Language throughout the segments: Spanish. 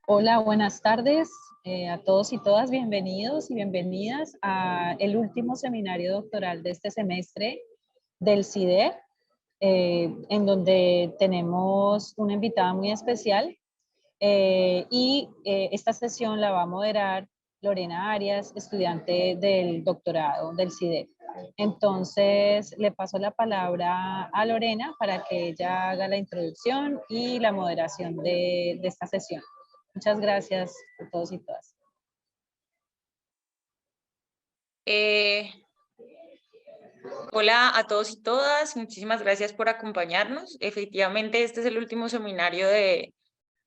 Hola, buenas tardes a todos y todas. Bienvenidos y bienvenidas a el último seminario doctoral de este semestre del CIDE, en donde tenemos una invitada muy especial esta sesión la va a moderar Lorena Arias, estudiante del doctorado del CIDE. Entonces, le paso la palabra a Lorena para que ella haga la introducción y la moderación de esta sesión. Muchas gracias a todos y todas. Hola a todos y todas, muchísimas gracias por acompañarnos. Efectivamente, este es el último seminario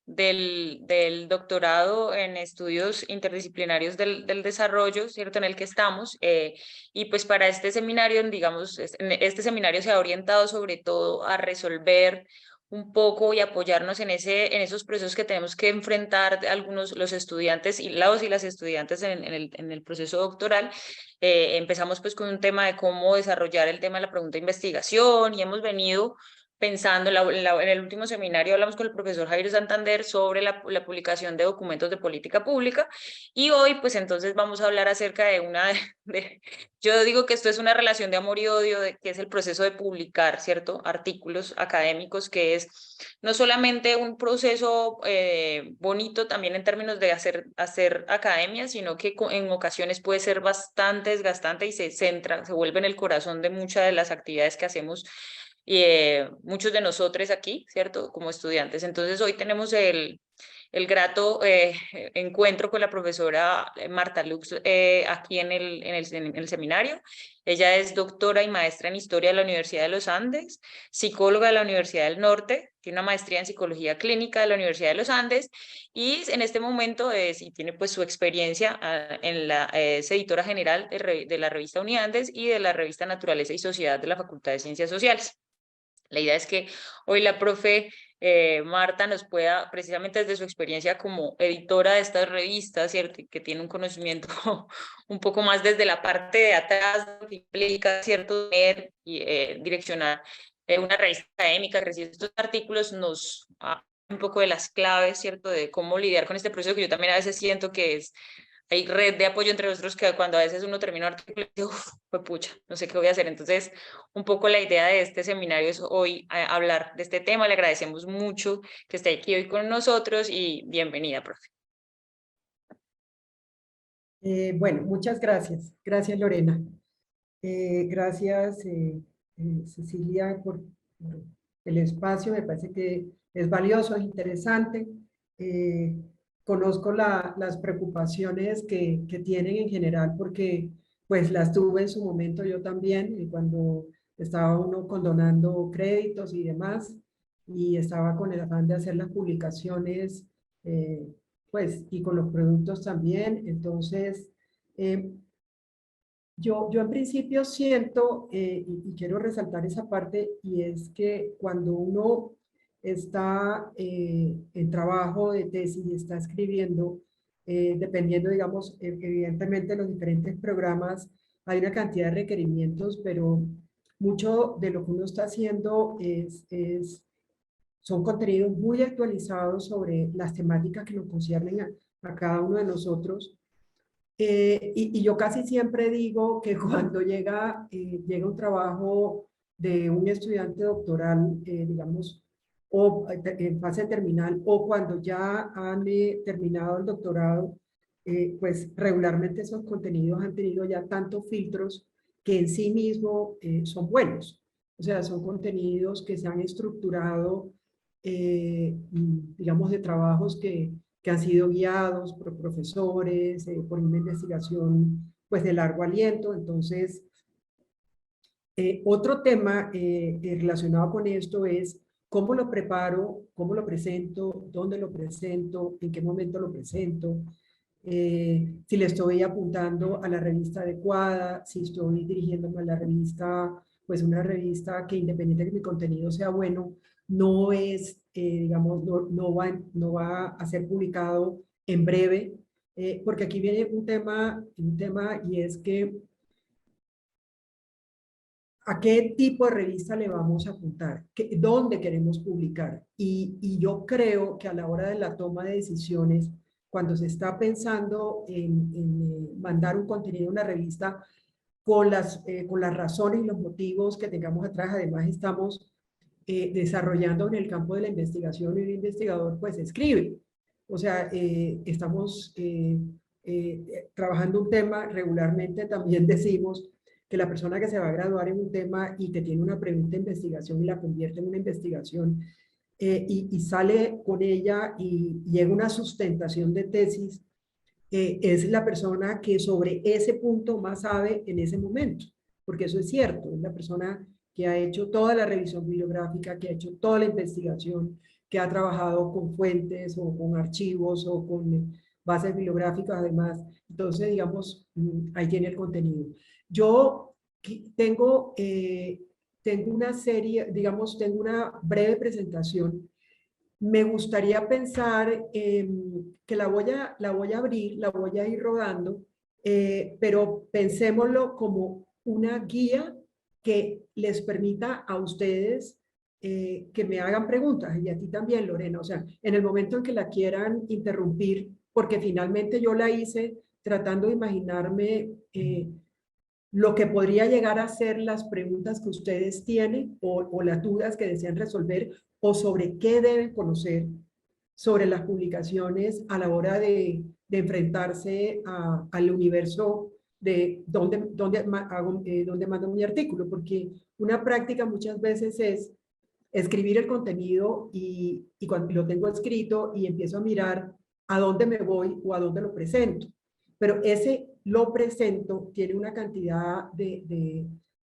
del doctorado en estudios interdisciplinarios del desarrollo, ¿cierto? En el que estamos. Y pues para este seminario, digamos, este seminario se ha orientado sobre todo a resolver un poco y apoyarnos en esos procesos que tenemos que enfrentar los estudiantes y las estudiantes en el proceso doctoral. Empezamos pues con un tema de cómo desarrollar el tema de la pregunta de investigación y hemos venido pensando, en el último seminario hablamos con el profesor Jairo Santander sobre la publicación de documentos de política pública y hoy pues entonces vamos a hablar acerca de yo digo que esto es una relación de amor y odio, que es el proceso de publicar, ¿cierto? Artículos académicos, que es no solamente un proceso bonito también en términos de hacer academia, sino que en ocasiones puede ser bastante desgastante y se vuelve en el corazón de muchas de las actividades que hacemos y muchos de nosotros aquí, ¿cierto? Como estudiantes. Entonces hoy tenemos el grato encuentro con la profesora Marta Lux aquí en el seminario. Ella es doctora y maestra en Historia de la Universidad de los Andes, psicóloga de la Universidad del Norte, tiene una maestría en Psicología Clínica de la Universidad de los Andes y en este momento y tiene pues su experiencia es editora general de la revista Uniandes y de la revista Naturaleza y Sociedad de la Facultad de Ciencias Sociales. La idea es que hoy la profe Marta nos pueda, precisamente desde su experiencia como editora de estas revistas, ¿cierto? Que tiene un conocimiento un poco más desde la parte de atrás, que implica, ¿cierto? Leer y direccionar una revista académica, recibir estos artículos, nos habla un poco de las claves, ¿cierto? De cómo lidiar con este proceso que yo también a veces siento que hay red de apoyo entre nosotros que cuando a veces uno termina un artículo y dice, pues pucha, no sé qué voy a hacer. Entonces, un poco la idea de este seminario es hoy hablar de este tema. Le agradecemos mucho que esté aquí hoy con nosotros y bienvenida, profe. Bueno, muchas gracias. Gracias, Lorena. Gracias, Cecilia, por el espacio. Me parece que es valioso, es interesante. Conozco las preocupaciones que tienen en general porque pues las tuve en su momento yo también, cuando estaba uno condonando créditos y demás, y estaba con el afán de hacer las publicaciones, pues, y con los productos también. Entonces, yo en principio siento, y quiero resaltar esa parte, y es que cuando uno está en trabajo de tesis y está escribiendo, dependiendo, digamos, evidentemente los diferentes programas, hay una cantidad de requerimientos, pero mucho de lo que uno está haciendo son contenidos muy actualizados sobre las temáticas que nos conciernen a cada uno de nosotros. Y yo casi siempre digo que cuando llega un trabajo de un estudiante doctoral, digamos, o en fase terminal, o cuando ya han terminado el doctorado, pues regularmente esos contenidos han tenido ya tantos filtros que en sí mismo son buenos. O sea, son contenidos que se han estructurado, digamos, de trabajos que han sido guiados por profesores, por una investigación pues de largo aliento. Entonces, otro tema relacionado con esto es cómo lo preparo, cómo lo presento, dónde lo presento, en qué momento lo presento, si le estoy apuntando a la revista adecuada, si estoy dirigiéndome a la revista, pues una revista que independiente de que mi contenido sea bueno, no es, digamos, no va a ser publicado en breve, porque aquí viene un tema y es que a qué tipo de revista le vamos a apuntar, dónde queremos publicar. Y yo creo que a la hora de la toma de decisiones, cuando se está pensando en mandar un contenido a una revista, con las razones y los motivos que tengamos atrás, además estamos desarrollando en el campo de la investigación y el investigador pues escribe. O sea, estamos trabajando un tema, regularmente también decimos que la persona que se va a graduar en un tema y que tiene una pregunta de investigación y la convierte en una investigación y sale con ella y llega una sustentación de tesis, es la persona que sobre ese punto más sabe en ese momento, porque eso es cierto, es la persona que ha hecho toda la revisión bibliográfica, que ha hecho toda la investigación, que ha trabajado con fuentes o con archivos o con bases bibliográficas además. Entonces, digamos, ahí tiene el contenido. Yo tengo una serie, digamos, tengo una breve presentación. Me gustaría pensar que la voy a abrir, la voy a ir rodando, pero pensémoslo como una guía que les permita a ustedes que me hagan preguntas, y a ti también, Lorena. O sea, en el momento en que la quieran interrumpir, porque finalmente yo la hice tratando de imaginarme lo que podría llegar a ser las preguntas que ustedes tienen o las dudas que desean resolver o sobre qué deben conocer sobre las publicaciones a la hora de enfrentarse al universo de dónde mando mi artículo, porque una práctica muchas veces es escribir el contenido y cuando lo tengo escrito y empiezo a mirar a dónde me voy o a dónde lo presento. Pero ese lo presento tiene una cantidad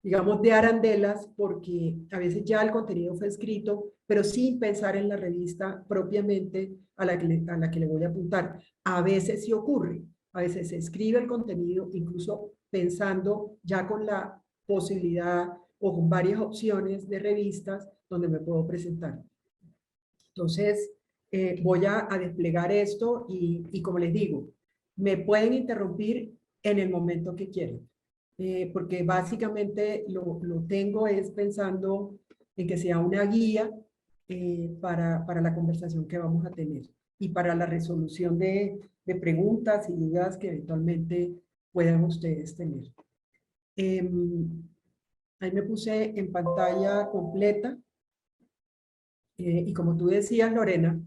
digamos, de arandelas, porque a veces ya el contenido fue escrito, pero sin pensar en la revista propiamente a la que le voy a apuntar. A veces sí ocurre, a veces se escribe el contenido, incluso pensando ya con la posibilidad o con varias opciones de revistas donde me puedo presentar. Entonces, voy a desplegar esto y como les digo, me pueden interrumpir en el momento que quieran, porque básicamente lo tengo es pensando en que sea una guía para la conversación que vamos a tener y para la resolución de preguntas y dudas que eventualmente puedan ustedes tener. Ahí me puse en pantalla completa. Y como tú decías, Lorena,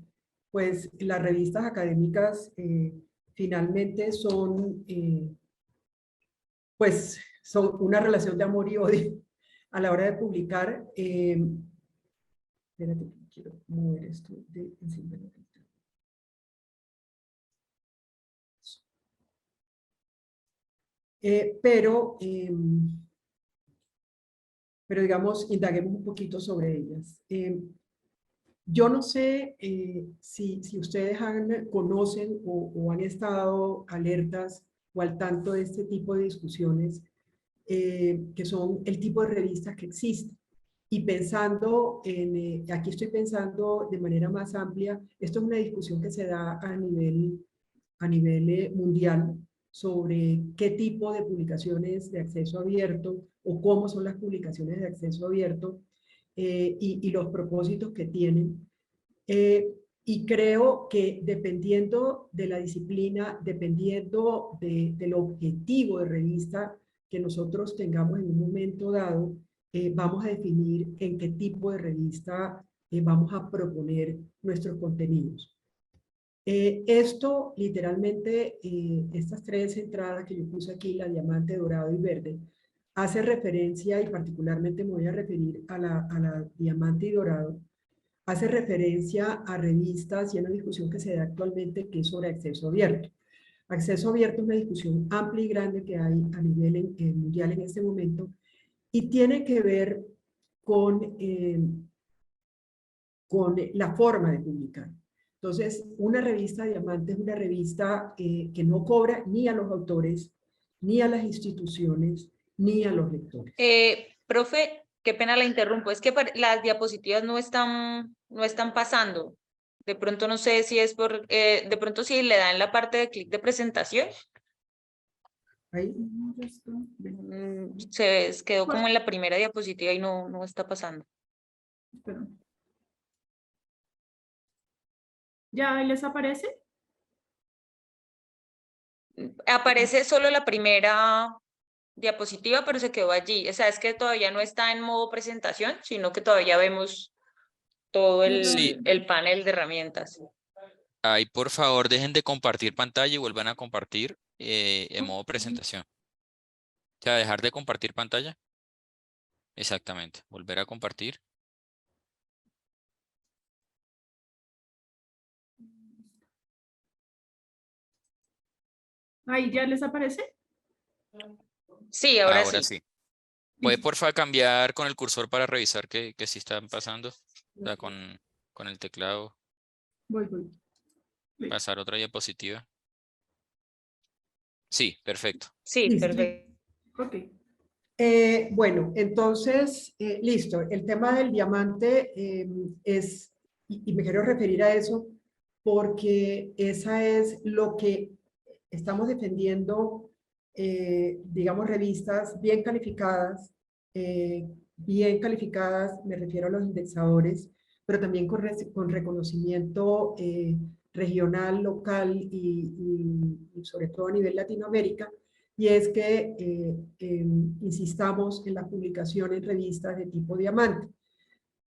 pues las revistas académicas finalmente pues son una relación de amor y odio a la hora de publicar. Espérate, quiero mover esto de encima de la pantalla. Pero digamos, indaguemos un poquito sobre ellas. Yo no sé si ustedes conocen o han estado alertas o al tanto de este tipo de discusiones, que son el tipo de revistas que existen. Y pensando aquí estoy pensando de manera más amplia, esto es una discusión que se da a nivel mundial sobre qué tipo de publicaciones de acceso abierto o cómo son las publicaciones de acceso abierto y los propósitos que tienen. Y creo que dependiendo de la disciplina, dependiendo del objetivo de revista que nosotros tengamos en un momento dado, vamos a definir en qué tipo de revista vamos a proponer nuestros contenidos. Esto literalmente, estas tres entradas que yo puse aquí, la diamante, dorado y verde, hace referencia, y particularmente me voy a referir a la diamante y dorado, hace referencia a revistas y a una discusión que se da actualmente que es sobre acceso abierto. Acceso abierto es una discusión amplia y grande que hay a nivel mundial en este momento y tiene que ver con la forma de publicar. Entonces, una revista Diamante es una revista que no cobra ni a los autores, ni a las instituciones, ni a los lectores. Profe, qué pena la interrumpo, es que las diapositivas no están pasando. De pronto no sé si es de pronto si le dan la parte de clic de presentación. Ahí, ya está. Quedó como en la primera diapositiva y no está pasando. Espera. ¿Ya ahí les aparece? Aparece solo la primera diapositiva, pero se quedó allí. O sea, es que todavía no está en modo presentación, sino que todavía vemos todo Sí. el panel de herramientas. Ahí, por favor, dejen de compartir pantalla y vuelvan a compartir en modo presentación. O sea, dejar de compartir pantalla. Exactamente. Volver a compartir. ¿Ahí ya les aparece? Sí, ahora Ahora sí. sí. ¿Puede, por favor, cambiar con el cursor para revisar que sí están pasando? O sea, con el teclado, Voy. pasar otra diapositiva. Sí, perfecto. Sí, Listo. perfecto. Ok. Bueno, entonces, listo. El tema del diamante es, y me quiero referir a eso, porque esa es lo que estamos defendiendo, digamos, revistas bien calificadas, me refiero a los indexadores, pero también con reconocimiento regional, local y sobre todo a nivel Latinoamérica, y es que insistamos en la publicación en revistas de tipo diamante.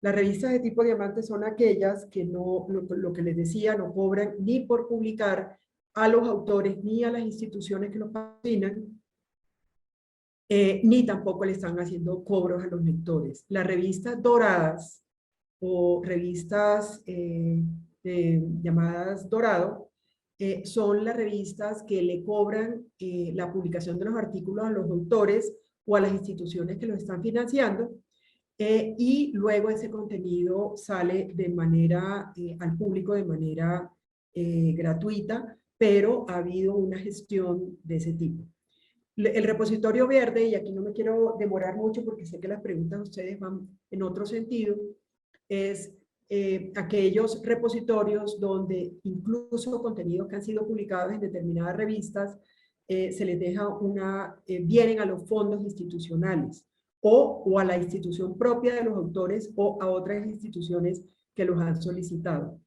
Las revistas de tipo diamante son aquellas que no, lo que les decía, no cobran ni por publicar a los autores ni a las instituciones que los patrocinan, ni tampoco le están haciendo cobros a los lectores. Las revistas doradas o revistas llamadas dorado, son las revistas que le cobran la publicación de los artículos a los autores o a las instituciones que los están financiando, y luego ese contenido sale de manera al público de manera gratuita, pero ha habido una gestión de ese tipo. El repositorio verde, y aquí no me quiero demorar mucho porque sé que las preguntas de ustedes van en otro sentido, es aquellos repositorios donde incluso contenidos que han sido publicados en determinadas revistas se les deja vienen a los fondos institucionales o a la institución propia de los autores o a otras instituciones que los han solicitado.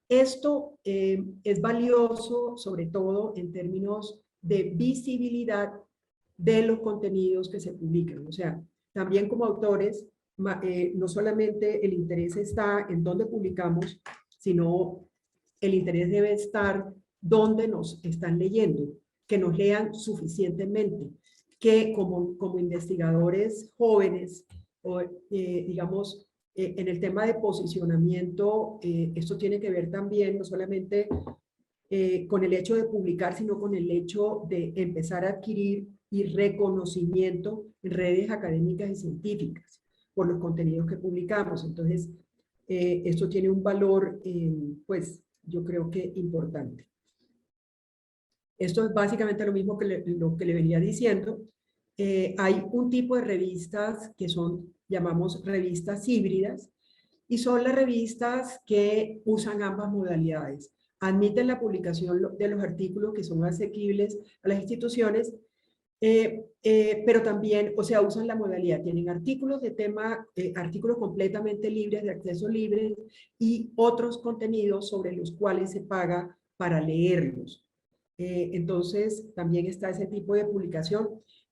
Esto es valioso sobre todo en términos de visibilidad de los contenidos que se publican. O sea, también como autores, no solamente el interés está en dónde publicamos, sino el interés debe estar dónde nos están leyendo, que nos lean suficientemente, que como investigadores jóvenes, o, digamos, en el tema de posicionamiento, esto tiene que ver también no solamente con el hecho de publicar, sino con el hecho de empezar a adquirir y reconocimiento en redes académicas y científicas por los contenidos que publicamos. Entonces, esto tiene un valor, pues, yo creo que importante. Esto es básicamente lo mismo que lo que le venía diciendo. Hay un tipo de revistas que son, llamamos revistas híbridas, y son las revistas que usan ambas modalidades. Admiten la publicación de los artículos que son asequibles a las instituciones, pero también, o sea, usan la modalidad, tienen artículos de tema, artículos completamente libres, de acceso libre, y otros contenidos sobre los cuales se paga para leerlos. Entonces, también está ese tipo de publicación.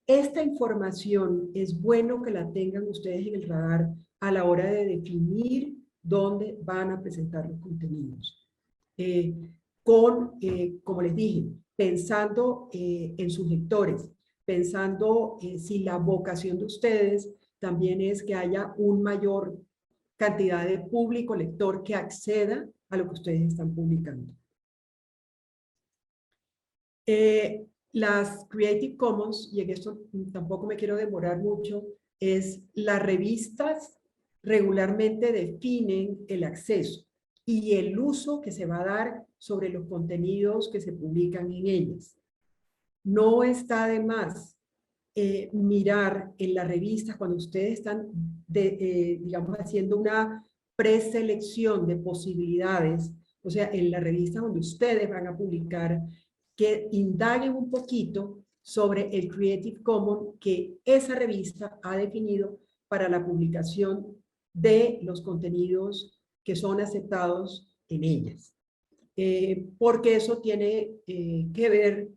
Esta información es bueno que la tengan ustedes en el radar a la hora de definir dónde van a presentar los contenidos. Como les dije, pensando en sus lectores, pensando si la vocación de ustedes también es que haya una mayor cantidad de público lector que acceda a lo que ustedes están publicando. Las Creative Commons, y en esto tampoco me quiero demorar mucho, es las revistas regularmente definen el acceso y el uso que se va a dar sobre los contenidos que se publican en ellas. No está de más mirar en las revistas cuando ustedes están, digamos, haciendo una preselección de posibilidades, o sea, en la revista donde ustedes van a publicar, que indaguen un poquito sobre el Creative Commons que esa revista ha definido para la publicación de los contenidos que son aceptados en ellas. Porque eso tiene que ver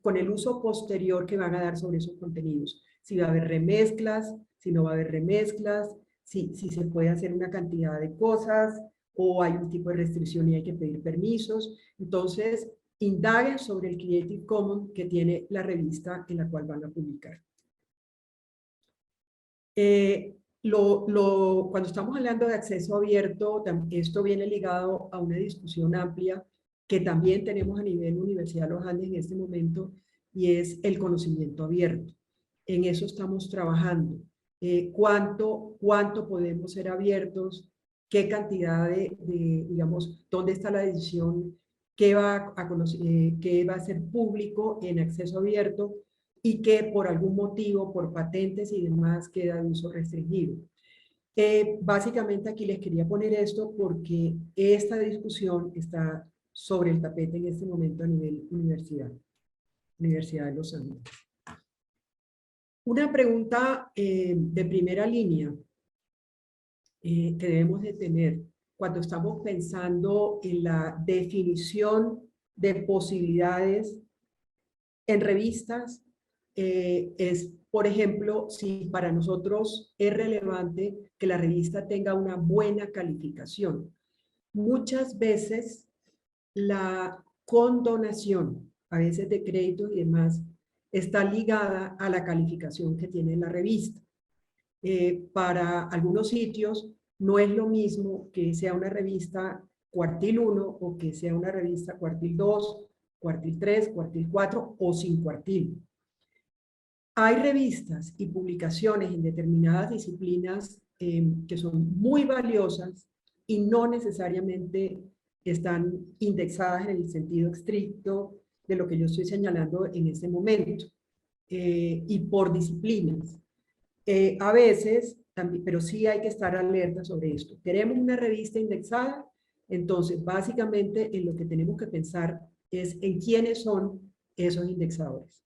con el uso posterior que van a dar sobre esos contenidos. Si va a haber remezclas, si no va a haber remezclas, si se puede hacer una cantidad de cosas o hay un tipo de restricción y hay que pedir permisos. Entonces, indaguen sobre el Creative Commons que tiene la revista en la cual van a publicar. Cuando estamos hablando de acceso abierto, esto viene ligado a una discusión amplia que también tenemos a nivel Universidad de los Andes en este momento, y es el conocimiento abierto. En eso estamos trabajando. ¿Cuánto podemos ser abiertos? ¿Qué cantidad digamos, dónde está la decisión? ¿Qué va a ser público en acceso abierto? Y que por algún motivo, por patentes y demás, queda de uso restringido. Básicamente aquí les quería poner esto porque esta discusión está sobre el tapete en este momento a nivel Universidad de los Andes. Una pregunta de primera línea que debemos de tener cuando estamos pensando en la definición de posibilidades en revistas es, por ejemplo, si para nosotros es relevante que la revista tenga una buena calificación. Muchas veces la condonación, a veces de créditos y demás, está ligada a la calificación que tiene la revista. Para algunos sitios no es lo mismo que sea una revista cuartil 1 o que sea una revista cuartil 2, cuartil 3, cuartil 4 o sin cuartil. Hay revistas y publicaciones en determinadas disciplinas que son muy valiosas y no necesariamente están indexadas en el sentido estricto de lo que yo estoy señalando en este momento, y por disciplinas. A veces, también, pero sí hay que estar alerta sobre esto. Queremos una revista indexada, entonces básicamente en lo que tenemos que pensar es en quiénes son esos indexadores.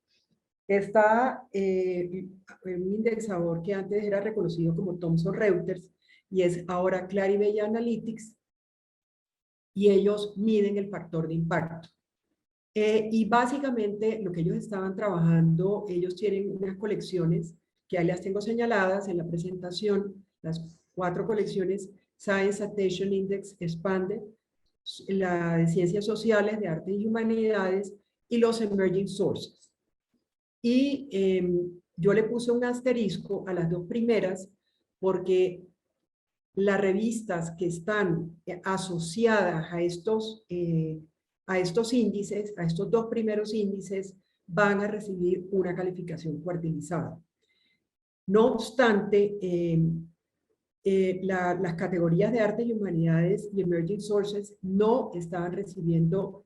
Está un indexador que antes era reconocido como Thomson Reuters y es ahora Clarivate Analytics, y ellos miden el factor de impacto. Y básicamente lo que ellos estaban trabajando, ellos tienen unas colecciones que ahí las tengo señaladas en la presentación, las 4 colecciones: Science Citation Index Expanded, la de Ciencias Sociales, de Artes y Humanidades, y los Emerging Sources. Y yo le puse un asterisco a las 2 primeras porque las revistas que están asociadas a estos índices, a estos 2 primeros índices, van a recibir una calificación cuartilizada. No obstante, las categorías de arte y humanidades y emerging sources no estaban recibiendo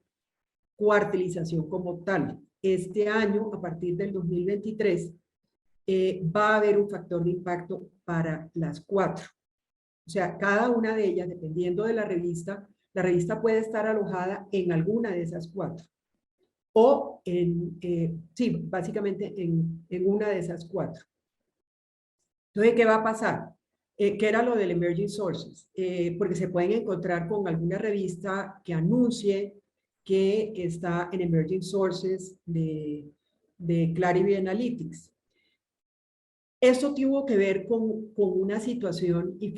cuartilización como tal. Este año, a partir del 2023, va a haber un factor de impacto para las 4. O sea, cada una de ellas, dependiendo de la revista puede estar alojada en alguna de esas 4. O sí, básicamente en una de esas 4. Entonces, ¿qué va a pasar? ¿Qué era lo del Emerging Sources? Porque se pueden encontrar con alguna revista que anuncie que está en Emerging Sources de Clarivate Analytics. Esto tuvo que ver con una situación y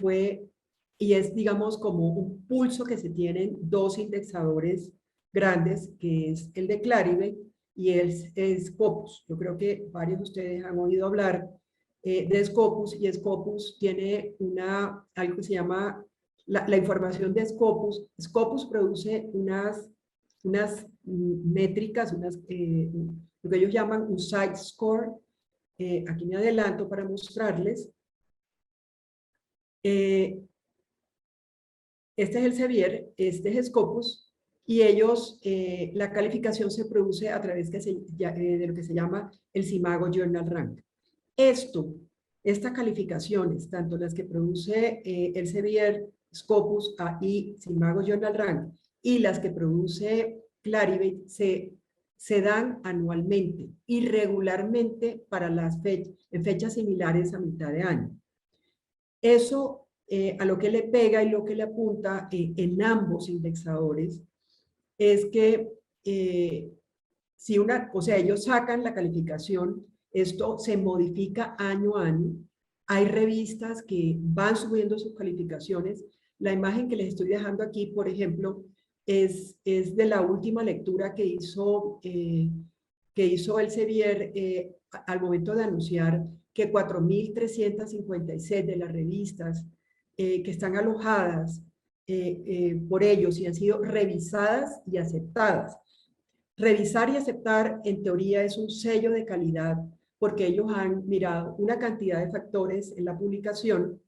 es, digamos, como un pulso que se tienen 2 indexadores grandes, que es el de Clarivate y el Scopus. Yo creo que varios de ustedes han oído hablar de Scopus, y Scopus tiene algo que se llama la información de Scopus. Scopus produce unas métricas, lo que ellos llaman un site score. Aquí me adelanto para mostrarles. Este es el Sevier, este es Scopus, y ellos, la calificación se produce a través de lo que se llama el Simago Journal Rank. Estas calificaciones, tanto las que produce el Sevier, Scopus y Simago Journal Rank, y las que produce Clarivate, se dan anualmente y regularmente para en fechas similares a mitad de año. Eso a lo que le pega y lo que le apunta en ambos indexadores es que ellos sacan la calificación, esto se modifica año a año, hay revistas que van subiendo sus calificaciones. La imagen que les estoy dejando aquí, por ejemplo, es de la última lectura que hizo Elsevier al momento de anunciar que 4.356 de las revistas que están alojadas por ellos y han sido revisadas y aceptadas. Revisar y aceptar, en teoría, es un sello de calidad, porque ellos han mirado una cantidad de factores en la publicación,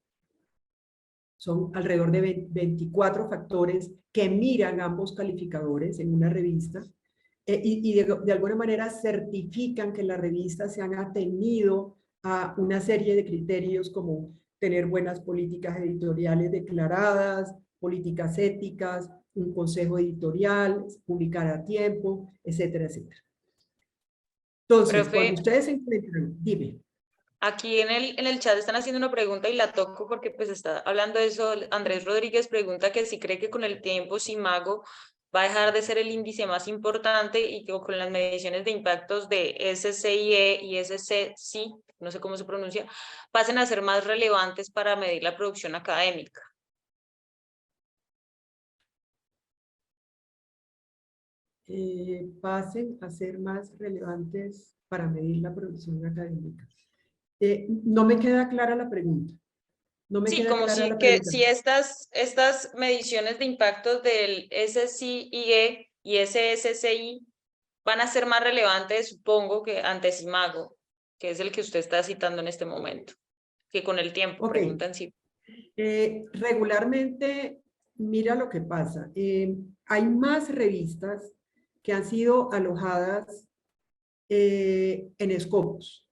son alrededor de 24 factores que miran ambos calificadores en una revista, y de alguna manera certifican que las revistas se han atenido a una serie de criterios como tener buenas políticas editoriales declaradas, políticas éticas, un consejo editorial, publicar a tiempo, etcétera, etcétera. Entonces, Profe, cuando ustedes se encuentran, dime. aquí en el chat están haciendo una pregunta y la toco porque pues está hablando de eso. Andrés Rodríguez pregunta que si cree que con el tiempo Simago va a dejar de ser el índice más importante y que con las mediciones de impactos de SCIE y SCC, no sé cómo se pronuncia, pasen a ser más relevantes para medir la producción académica. Pasen a ser más relevantes para medir la producción académica. No me queda clara la pregunta. No me Sí, queda como clara la que pregunta. si estas mediciones de impactos del SCIE y SSCI van a ser más relevantes, supongo, que ante Simago, que es el que usted está citando en este momento, que con el tiempo, Ok. preguntan si. Regularmente, mira lo que pasa. Hay más revistas que han sido alojadas en Scopus.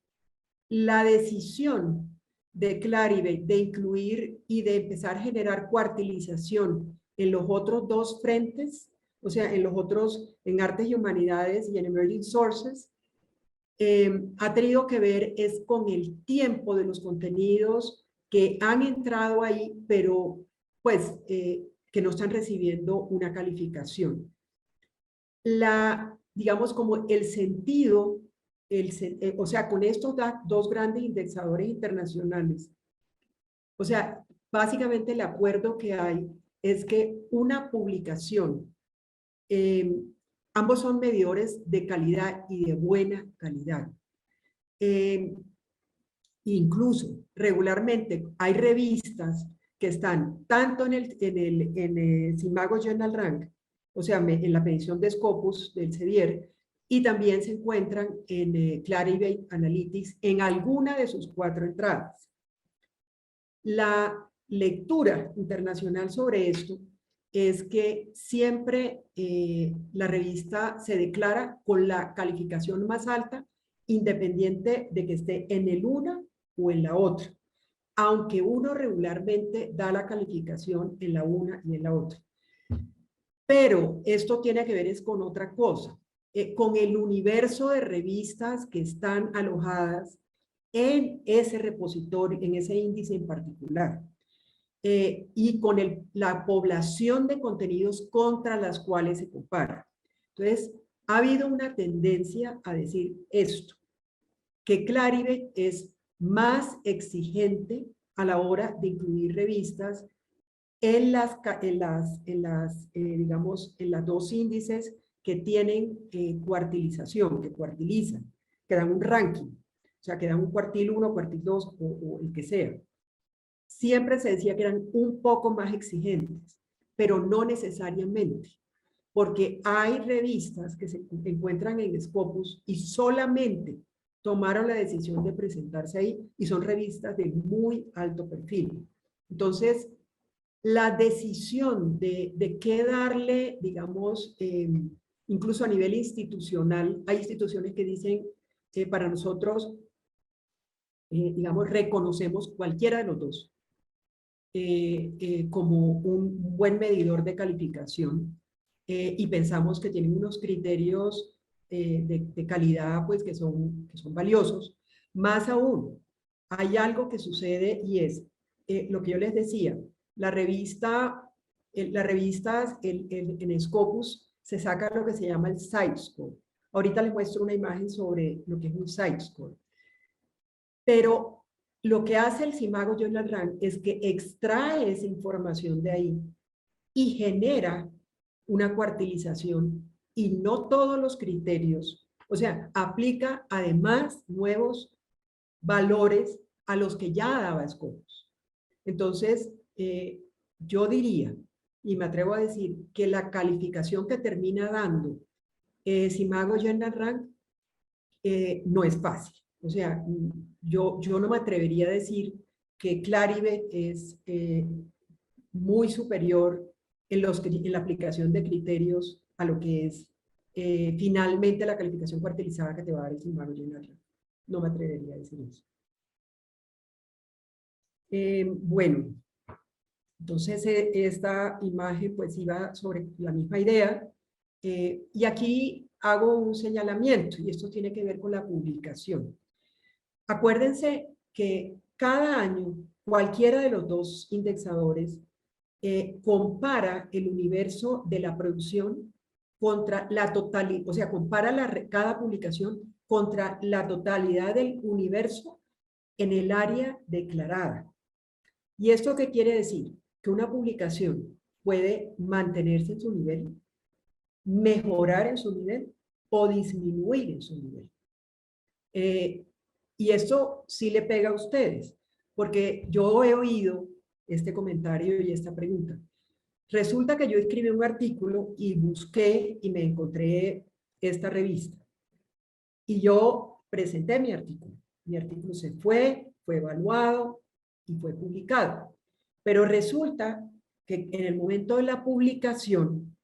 La decisión de Clarivate de incluir y de empezar a generar cuartilización en los otros dos frentes, o sea, en los otros, en artes y humanidades y en emerging sources, ha tenido que ver es con el tiempo de los contenidos que han entrado ahí, pero pues que no están recibiendo una calificación. Digamos como el sentido, o sea, con estos dos grandes indexadores internacionales, o sea, básicamente el acuerdo que hay es que una publicación, ambos son medidores de calidad y de buena calidad. Incluso regularmente hay revistas que están tanto en el Simago Journal Rank, o sea, en la medición de Scopus del Elsevier, y también se encuentran en Clarivate Analytics en alguna de sus 4 entradas. La lectura internacional sobre esto es que siempre la revista se declara con la calificación más alta, independiente de que esté en el una o en la otra, aunque uno regularmente da la calificación en la una y en la otra. Pero esto tiene que ver es con otra cosa, con el universo de revistas que están alojadas en ese repositorio, en ese índice en particular. Y con la población de contenidos contra las cuales se compara. Entonces, ha habido una tendencia a decir esto, que Clarivate es más exigente a la hora de incluir revistas digamos, en las dos índices que tienen cuartilización, que cuartilizan, que dan un ranking, o sea, que dan un cuartil 1, cuartil 2 o el que sea. Siempre se decía que eran un poco más exigentes, pero no necesariamente, porque hay revistas que se encuentran en Scopus y solamente tomaron la decisión de presentarse ahí y son revistas de muy alto perfil. Entonces, la decisión de qué darle, digamos, incluso a nivel institucional, hay instituciones que dicen que para nosotros, digamos, reconocemos cualquiera de los dos como un buen medidor de calificación y pensamos que tienen unos criterios de calidad pues, que son valiosos. Más aún, hay algo que sucede y es lo que yo les decía, las revistas en Scopus se saca lo que se llama el SiteScore. Ahorita les muestro una imagen sobre lo que es un SiteScore. Pero lo que hace el Simago Journal Rank es que extrae esa información de ahí y genera una cuartilización y no todos los criterios, o sea, aplica además nuevos valores a los que ya daba Scopus. Entonces, yo diría, y me atrevo a decir, que la calificación que termina dando Simago Journal Rank no es fácil. O sea, yo no me atrevería a decir que Clarivate es muy superior en la aplicación de criterios a lo que es finalmente la calificación cuartilizada que te va a dar el Simago Journal Rank. No me atrevería a decir eso. Bueno, entonces esta imagen pues iba sobre la misma idea y aquí hago un señalamiento y esto tiene que ver con la publicación. Acuérdense que cada año cualquiera de los dos indexadores compara el universo de la producción contra la totalidad, o sea, compara cada publicación contra la totalidad del universo en el área declarada. ¿Y esto qué quiere decir? Que una publicación puede mantenerse en su nivel, mejorar en su nivel o disminuir en su nivel. Y esto sí le pega a ustedes, porque yo he oído este comentario y esta pregunta. Resulta que yo escribí un artículo y busqué y me encontré esta revista. Y yo presenté mi artículo. Mi artículo se fue evaluado y fue publicado. Pero resulta que en el momento de la publicación,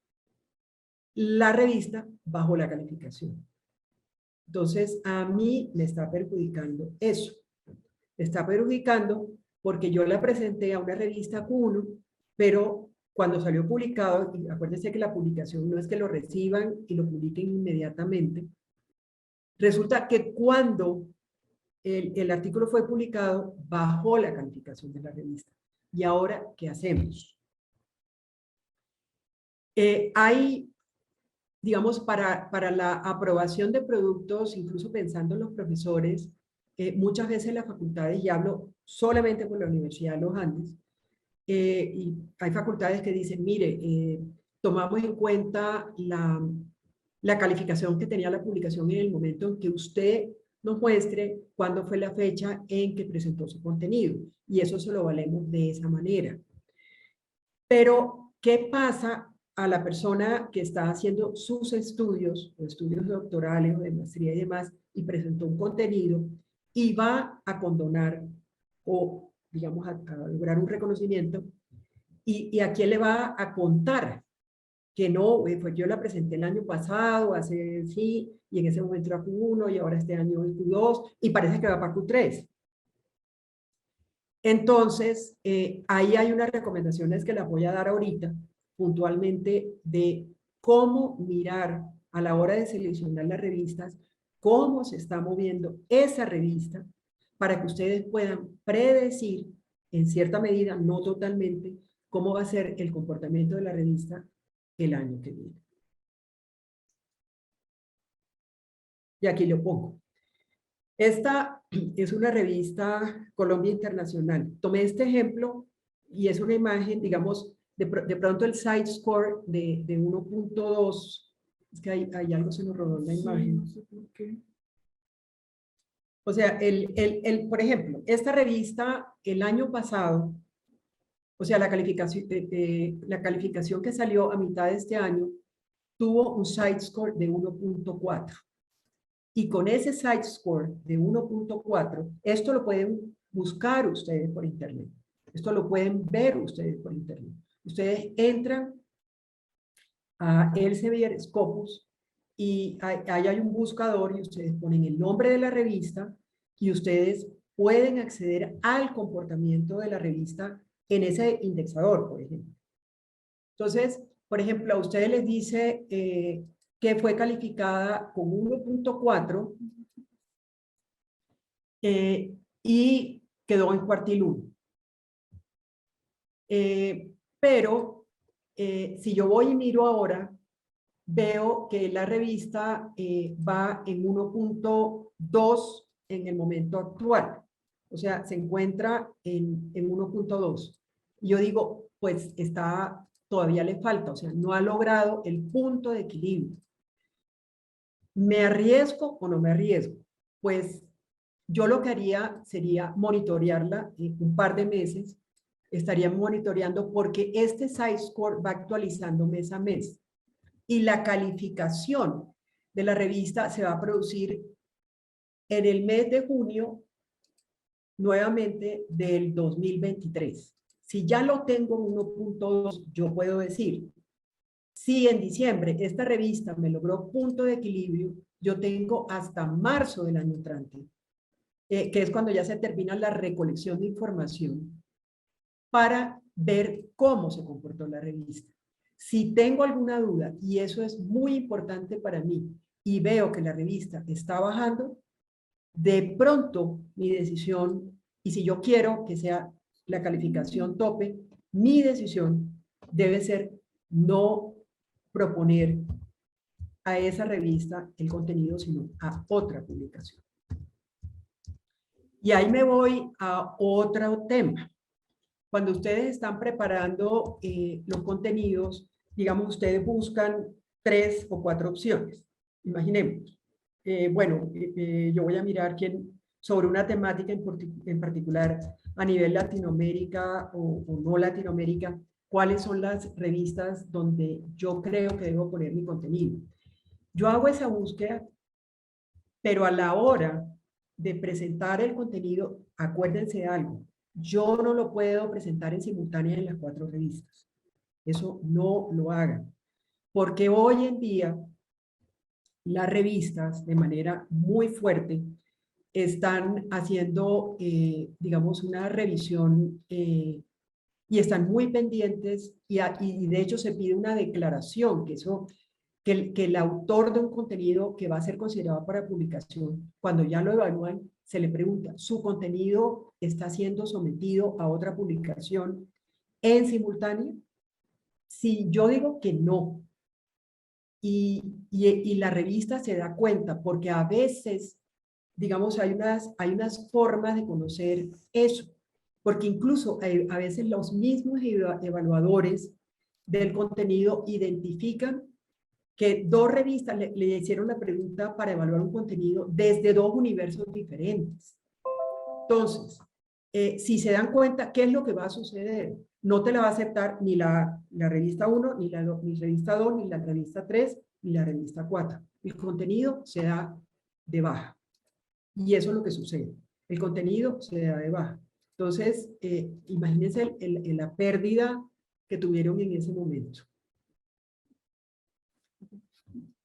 la revista bajó la calificación. Entonces, a mí me está perjudicando eso. Me está perjudicando porque yo la presenté a una revista Q1, pero cuando salió publicado, y acuérdense que la publicación no es que lo reciban y lo publiquen inmediatamente, resulta que cuando el artículo fue publicado, bajó la calificación de la revista. ¿Y ahora qué hacemos? Hay, digamos, para la aprobación de productos, incluso pensando en los profesores, muchas veces las facultades, y hablo solamente por la Universidad de los Andes, y hay facultades que dicen, mire, tomamos en cuenta la calificación que tenía la publicación en el momento en que usted nos muestre cuándo fue la fecha en que presentó su contenido, y eso se lo valemos de esa manera. Pero, ¿qué pasa a la persona que está haciendo sus estudios, o estudios doctorales o de maestría y demás, y presentó un contenido y va a condonar o, digamos, a lograr un reconocimiento, y a quién le va a contar que no, pues yo la presenté el año pasado, hace sí, y en ese momento era Q1 y ahora este año es Q2 y parece que va para Q3. Entonces, ahí hay unas recomendaciones que las voy a dar ahorita, puntualmente, de cómo mirar a la hora de seleccionar las revistas, cómo se está moviendo esa revista, para que ustedes puedan predecir, en cierta medida, no totalmente, cómo va a ser el comportamiento de la revista el año que viene. Y aquí lo pongo. Esta es una revista Colombia Internacional. Tomé este ejemplo y es una imagen, digamos, de pronto el site score de 1.2. Es que hay algo se nos rodó en la imagen. No sé por qué. O sea, por ejemplo, esta revista el año pasado, o sea, la calificación que salió a mitad de este año, tuvo un site score de 1.4. Y con ese site score de 1.4, esto lo pueden buscar ustedes por internet. Esto lo pueden ver ustedes por internet. Ustedes entran a Elsevier Scopus y ahí hay un buscador y ustedes ponen el nombre de la revista y ustedes pueden acceder al comportamiento de la revista en ese indexador, por ejemplo. Entonces, por ejemplo, a ustedes les dice que fue calificada con 1.4 y quedó en cuartil 1. Pero si yo voy y miro ahora, veo que la revista va en 1.2 en el momento actual. O sea, se encuentra en 1.2. Yo digo, pues todavía le falta, o sea, no ha logrado el punto de equilibrio. ¿Me arriesgo o no me arriesgo? Pues yo lo que haría sería monitorearla un par de meses. Estaría monitoreando porque este SciScore va actualizando mes a mes. Y la calificación de la revista se va a producir en el mes de junio, nuevamente del 2023. Si ya lo tengo en 1.2, yo puedo decir, si en diciembre esta revista me logró punto de equilibrio, yo tengo hasta marzo del año entrante, que es cuando ya se termina la recolección de información, para ver cómo se comportó la revista. Si tengo alguna duda, y eso es muy importante para mí, y veo que la revista está bajando, de pronto mi decisión, y si yo quiero que sea la calificación tope, mi decisión debe ser no proponer a esa revista el contenido, sino a otra publicación. Y ahí me voy a otro tema. Cuando ustedes están preparando los contenidos, digamos, ustedes buscan 3 o 4 opciones. Imaginemos. Yo voy a mirar sobre una temática en particular a nivel Latinoamérica o no Latinoamérica, cuáles son las revistas donde yo creo que debo poner mi contenido. Yo hago esa búsqueda, pero a la hora de presentar el contenido, acuérdense de algo. Yo no lo puedo presentar en simultánea en las 4 revistas. Eso no lo hagan. Porque hoy en día las revistas, de manera muy fuerte, están haciendo, digamos, una revisión y están muy pendientes y de hecho se pide una declaración que el autor de un contenido que va a ser considerado para publicación, cuando ya lo evalúan, se le pregunta, ¿su contenido está siendo sometido a otra publicación en simultáneo? Si yo digo que no, y la revista se da cuenta, porque a veces, digamos, hay unas formas de conocer eso, porque incluso a veces los mismos evaluadores del contenido identifican que 2 revistas le hicieron la pregunta para evaluar un contenido desde 2 universos diferentes. Entonces, si se dan cuenta, ¿qué es lo que va a suceder? No te la va a aceptar ni la revista 1, ni la revista 2, ni la revista 3, ni la revista 4. El contenido se da de baja. Y eso es lo que sucede. El contenido se da de baja. Entonces, imagínense la pérdida que tuvieron en ese momento.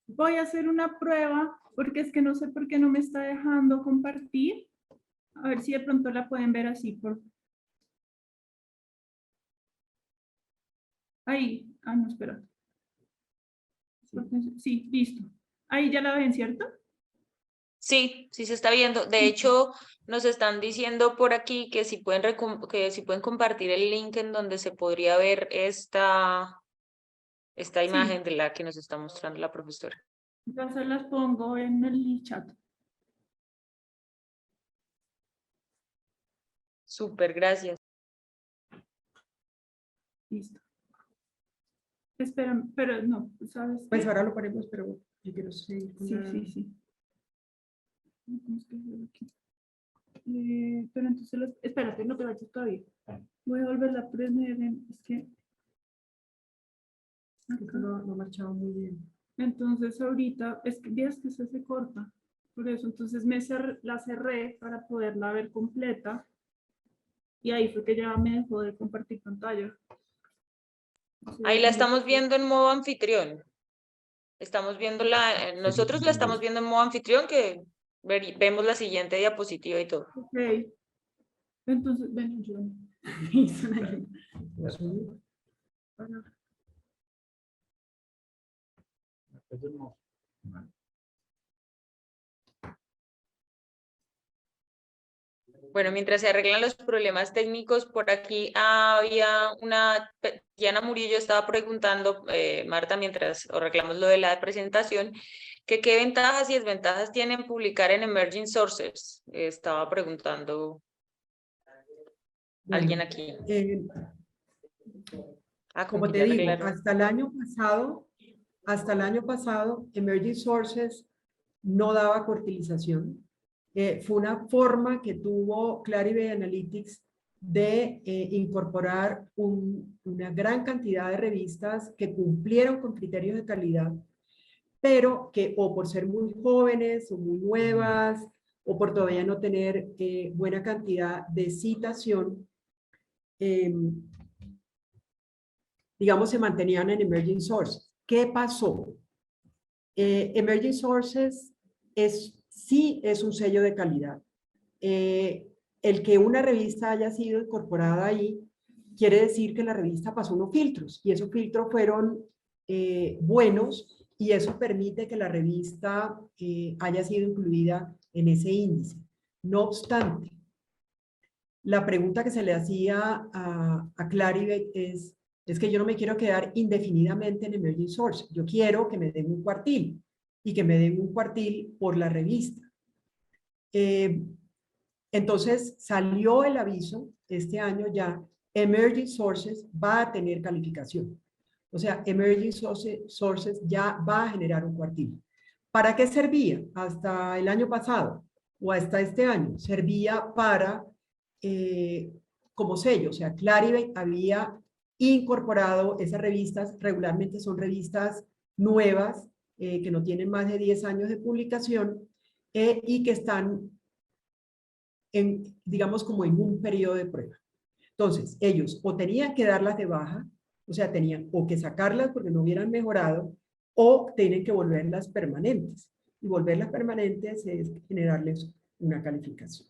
Voy a hacer una prueba porque es que no sé por qué no me está dejando compartir. A ver si de pronto la pueden ver así. Ahí. Ah, no, espera. Sí, listo. Ahí ya la ven, ¿cierto? Sí, sí se está viendo. De hecho, nos están diciendo por aquí que si pueden compartir el link en donde se podría ver esta imagen de la que nos está mostrando la profesora. Ya se las pongo en el chat. Súper, gracias. Listo. Espera, pero no, ¿sabes? Pues ahora lo ponemos, pero yo quiero seguir con Sí. Pero entonces, espérate, no te vayas todavía. Voy a volver a prender. Es que Esto no marchaba muy bien. entonces ahorita, es que se corta. Por eso, entonces la cerré para poderla ver completa. Y ahí fue que ya me dejó de compartir pantalla. Ahí la estamos viendo en modo anfitrión. Estamos viéndola, nosotros la estamos viendo en modo anfitrión, que vemos la siguiente diapositiva y todo. Ok. Entonces, ven, yo. Bueno, mientras se arreglan los problemas técnicos, por aquí había Diana Murillo estaba preguntando, Marta, mientras arreglamos lo de la presentación, que qué ventajas y desventajas tienen publicar en Emerging Sources. Estaba preguntando alguien aquí. Como te digo, hasta el año pasado, Emerging Sources no daba cuartilización. Fue una forma que tuvo Clarivate Analytics de incorporar una gran cantidad de revistas que cumplieron con criterios de calidad, pero que o por ser muy jóvenes o muy nuevas, o por todavía no tener buena cantidad de citación, digamos, se mantenían en Emerging Sources. ¿Qué pasó? Emerging Sources sí es un sello de calidad. El que una revista haya sido incorporada ahí quiere decir que la revista pasó unos filtros y esos filtros fueron buenos y eso permite que la revista haya sido incluida en ese índice. No obstante, la pregunta que se le hacía a Clarivate es que yo no me quiero quedar indefinidamente en Emerging Source. Yo quiero que me den un cuartil y que me den un cuartil por la revista. Entonces salió el aviso este año ya, Emerging Sources va a tener calificación. O sea, Emerging Sources ya va a generar un cuartil. ¿Para qué servía hasta el año pasado o hasta este año? Servía para, como sello, o sea, Clarivate había incorporado esas revistas, regularmente son revistas nuevas, que no tienen más de 10 años de publicación y que están, digamos, como en un periodo de prueba. Entonces, ellos o tenían que darlas de baja, o sea, tenían o que sacarlas porque no hubieran mejorado, o tienen que volverlas permanentes. Y volverlas permanentes es generarles una calificación.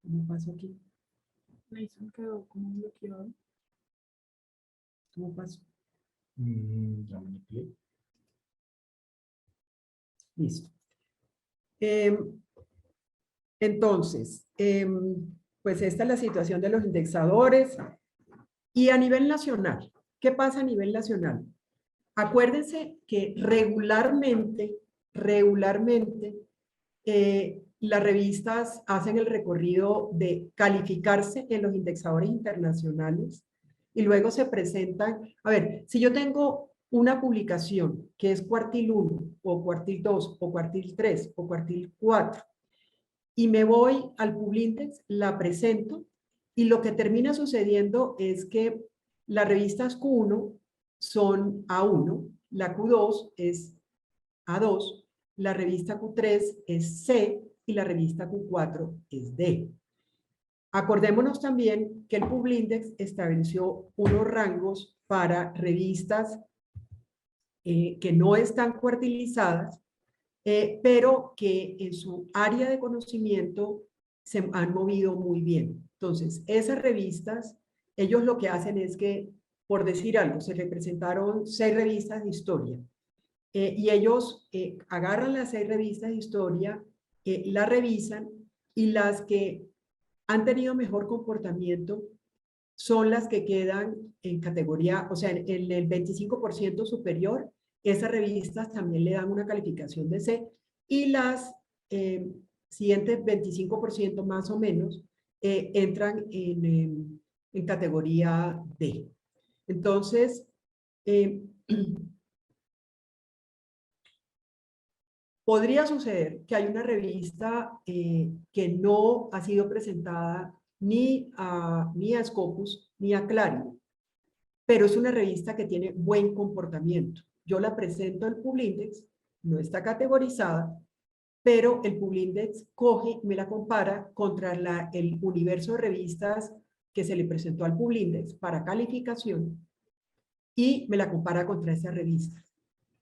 ¿Cómo pasó aquí? Mason quedó como bloqueado. ¿Cómo pasó? Listo. Entonces, pues esta es la situación de los indexadores. Y a nivel nacional, ¿qué pasa a nivel nacional? Acuérdense que regularmente, las revistas hacen el recorrido de calificarse en los indexadores internacionales y luego se presentan. A ver, si yo tengo una publicación que es cuartil 1 o cuartil 2 o cuartil 3 o cuartil 4 y me voy al Publindex, la presento y lo que termina sucediendo es que las revistas Q1 son A1, la Q2 es A2, la revista Q3 es C y la revista Q4 es D. Acordémonos también que el Publindex estableció unos rangos para revistas que no están cuartilizadas, pero que en su área de conocimiento se han movido muy bien. Entonces, esas revistas, ellos lo que hacen es que, por decir algo, se representaron 6 revistas de historia y ellos agarran las 6 revistas de historia, las revisan y las que han tenido mejor comportamiento son las que quedan en categoría, o sea, en el 25% superior. Esas revistas también le dan una calificación de C y las siguientes 25% más o menos entran en categoría D. Entonces, podría suceder que hay una revista que no ha sido presentada ni a Scopus ni a Clarivate, pero es una revista que tiene buen comportamiento. Yo la presento al Publindex, no está categorizada, pero el Publindex coge y me la compara contra el universo de revistas que se le presentó al Publindex para calificación y me la compara contra esa revista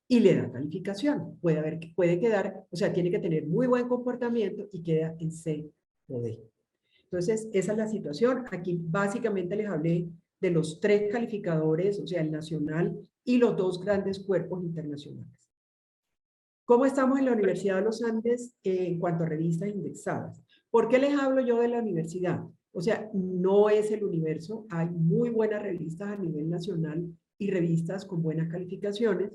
y le da calificación. Puede quedar, o sea, tiene que tener muy buen comportamiento y queda en C o D. Entonces, esa es la situación. Aquí básicamente les hablé de los 3 calificadores, o sea, el nacional y los dos grandes cuerpos internacionales. ¿Cómo estamos en la Universidad de los Andes en cuanto a revistas indexadas? ¿Por qué les hablo yo de la universidad? O sea, no es el universo, hay muy buenas revistas a nivel nacional y revistas con buenas calificaciones,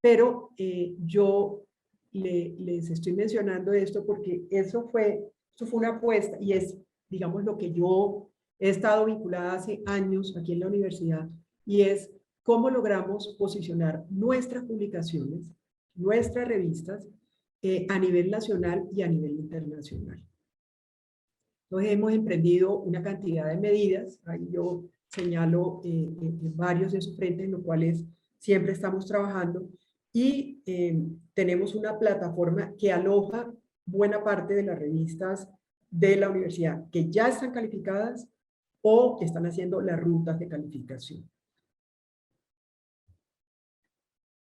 pero yo les estoy mencionando esto porque eso fue una apuesta y es, digamos, lo que yo he estado vinculada hace años aquí en la universidad, y es cómo logramos posicionar nuestras publicaciones, nuestras revistas, a nivel nacional y a nivel internacional. Entonces hemos emprendido una cantidad de medidas, ahí yo señalo varios de esos frentes en los cuales siempre estamos trabajando, y tenemos una plataforma que aloja buena parte de las revistas de la universidad que ya están calificadas o están haciendo las rutas de calificación.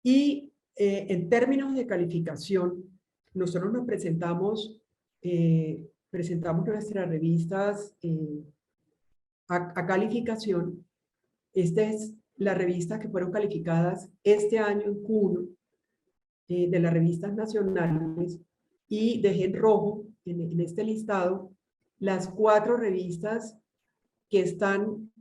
Y en términos de calificación, nosotros nos presentamos nuestras revistas a calificación. Esta es la revista que fueron calificadas este año en Q1 de las revistas nacionales, y dejé en rojo en este listado las 4 revistas que están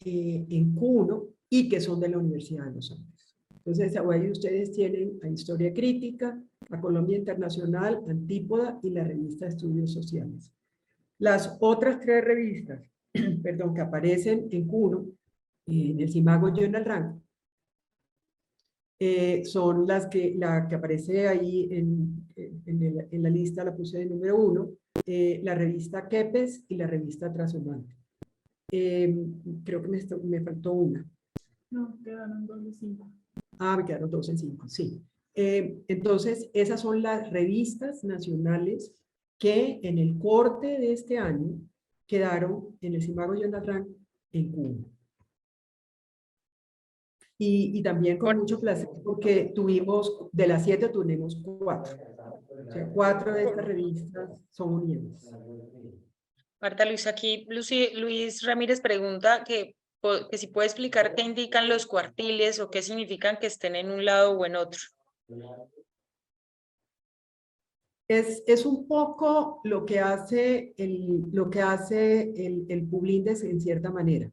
en Q1 y que son de la Universidad de los Andes. Entonces, ahí ustedes tienen a Historia Crítica, a Colombia Internacional, Antípoda y la revista de Estudios Sociales. Las otras 3 revistas, perdón, que aparecen en Q1, en el Simago Journal Rank, son la que aparece ahí en la lista, la puse de número 1, la revista Kepes y la revista Transhumante. Creo que me faltó una. No, quedaron 2 de 5. Ah, me quedaron 2 en 5, sí. Entonces, esas son las revistas nacionales que en el corte de este año quedaron en el Simago Journal Rank en Cuba. Y también con mucho placer, porque tuvimos, de las 7 tuvimos 4. O sea, 4 de estas revistas son unidas. Marta Luisa, aquí Luis Ramírez pregunta que si puede explicar qué indican los cuartiles o qué significan que estén en un lado o en otro. Es un poco lo que hace el Publindex en cierta manera.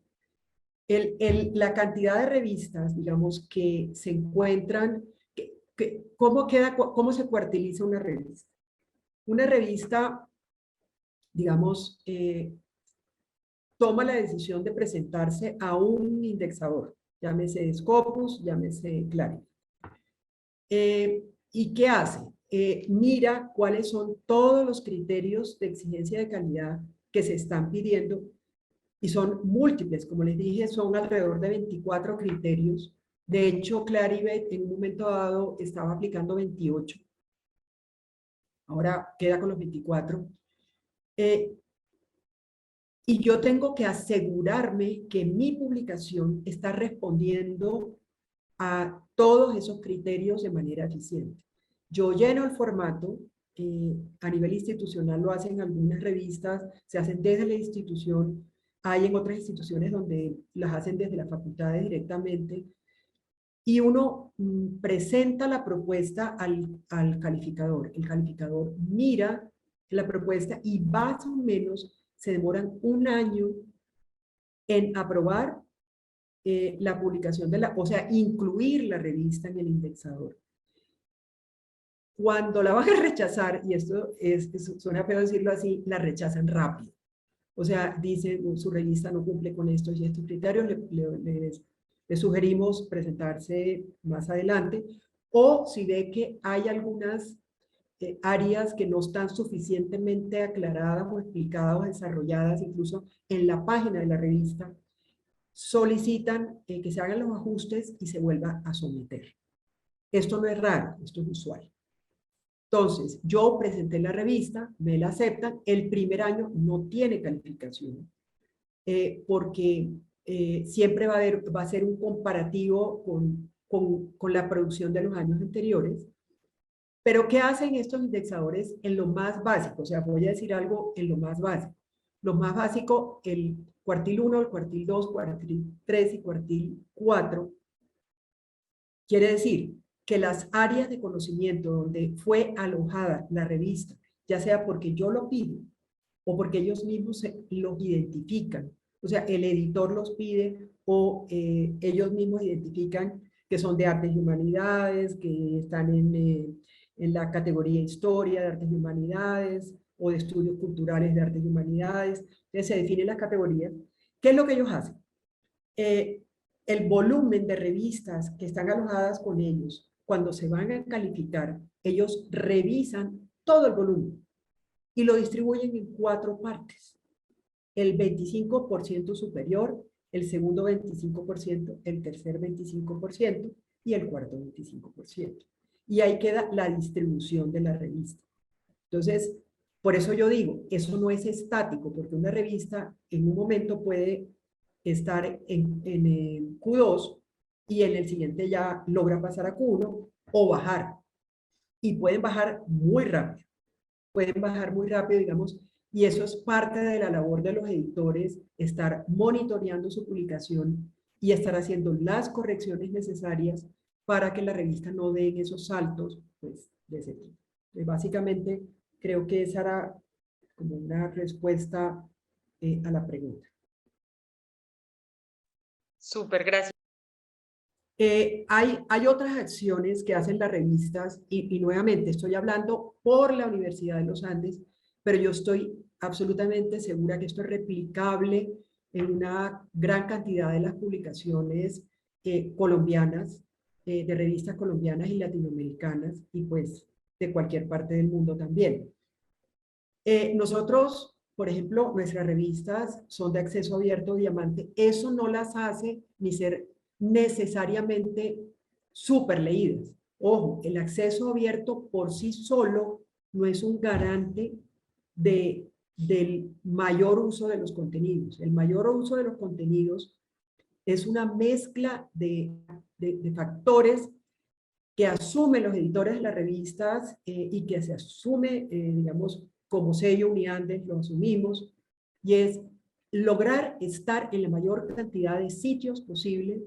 La cantidad de revistas, digamos, que se encuentran, ¿cómo se cuartiliza una revista? Una revista, digamos, toma la decisión de presentarse a un indexador, llámese Scopus, llámese Clarivate. ¿Y qué hace? Mira cuáles son todos los criterios de exigencia de calidad que se están pidiendo, y son múltiples, como les dije, son alrededor de 24 criterios. De hecho, Clarivate en un momento dado estaba aplicando 28. Ahora queda con los 24. Y yo tengo que asegurarme que mi publicación está respondiendo a todos esos criterios de manera eficiente. Yo lleno el formato, a nivel institucional lo hacen algunas revistas, se hacen desde la institución, hay en otras instituciones donde las hacen desde las facultades directamente, y uno presenta la propuesta al calificador. El calificador mira la propuesta y más o menos se demoran un año en aprobar la publicación o sea, incluir la revista en el indexador. Cuando la van a rechazar, y esto suena feo decirlo así, la rechazan rápido. O sea, dicen, su revista no cumple con estos y estos criterios, le sugerimos presentarse más adelante, o si ve que hay algunas áreas que no están suficientemente aclaradas o explicadas o desarrolladas, incluso en la página de la revista, solicitan que se hagan los ajustes y se vuelva a someter. Esto no es raro, esto es usual. Entonces, yo presenté la revista, me la aceptan, el primer año no tiene calificación, porque siempre va a ser un comparativo con la producción de los años anteriores. Pero ¿qué hacen estos indexadores en lo más básico? O sea, voy a decir algo en lo más básico. Lo más básico, el cuartil 1, el cuartil 2, cuartil 3 y cuartil 4 Quiere decir que las áreas de conocimiento donde fue alojada la revista, ya sea porque yo lo pido o porque ellos mismos los identifican, o sea, el editor los pide o ellos mismos identifican que son de artes y humanidades, que están en la categoría historia de artes y humanidades o de estudios culturales de artes y humanidades. Entonces se definen las categorías. ¿Qué es lo que ellos hacen? El volumen de revistas que están alojadas con ellos, cuando se van a calificar, ellos revisan todo el volumen y lo distribuyen en 4 partes. El 25% superior, el segundo 25%, el tercer 25% y el cuarto 25%. Y ahí queda la distribución de la revista. Entonces, por eso yo digo, eso no es estático, porque una revista en un momento puede estar en Q2 y en el siguiente ya logra pasar a Q1 o bajar. Y pueden bajar muy rápido. Pueden bajar muy rápido, digamos, y eso es parte de la labor de los editores, estar monitoreando su publicación y estar haciendo las correcciones necesarias para que la revista no dé esos saltos, pues, de ese tipo. Básicamente, creo que esa era como una respuesta a la pregunta. Súper, gracias. Hay otras acciones que hacen las revistas y nuevamente estoy hablando por la Universidad de los Andes, pero yo estoy absolutamente segura que esto es replicable en una gran cantidad de las publicaciones colombianas, de revistas colombianas y latinoamericanas y pues de cualquier parte del mundo también. Nosotros, por ejemplo, nuestras revistas son de acceso abierto diamante. Eso no las hace ni ser necesariamente súper leídas. Ojo, el acceso abierto por sí solo no es un garante del mayor uso de los contenidos. El mayor uso de los contenidos es una mezcla de factores que asumen los editores de las revistas y que se asume, digamos, como sello Uniandes, lo asumimos, y es lograr estar en la mayor cantidad de sitios posible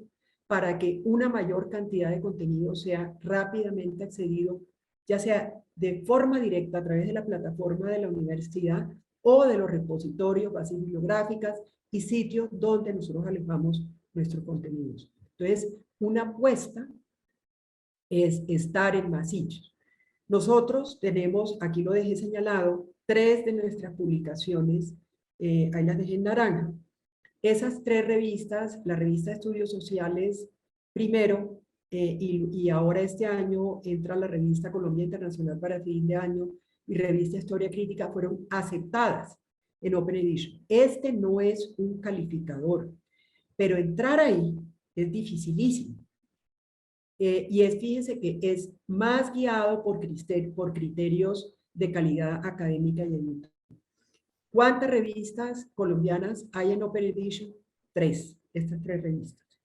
para que una mayor cantidad de contenido sea rápidamente accedido, ya sea de forma directa a través de la plataforma de la universidad o de los repositorios, bases bibliográficas y sitios donde nosotros alojamos nuestros contenidos. Entonces, una apuesta es estar en más sitios. Nosotros tenemos, aquí lo dejé señalado, 3 de nuestras publicaciones, ahí las dejé en naranja. Esas 3 revistas, la revista de Estudios Sociales primero, y ahora este año entra la revista Colombia Internacional para fin de año y revista Historia Crítica, fueron aceptadas en Open Edition. Este no es un calificador, pero entrar ahí es dificilísimo. Y fíjense que es más guiado por criterios de calidad académica y editorial. ¿Cuántas revistas colombianas hay en Open Edition? 3, estas 3 revistas.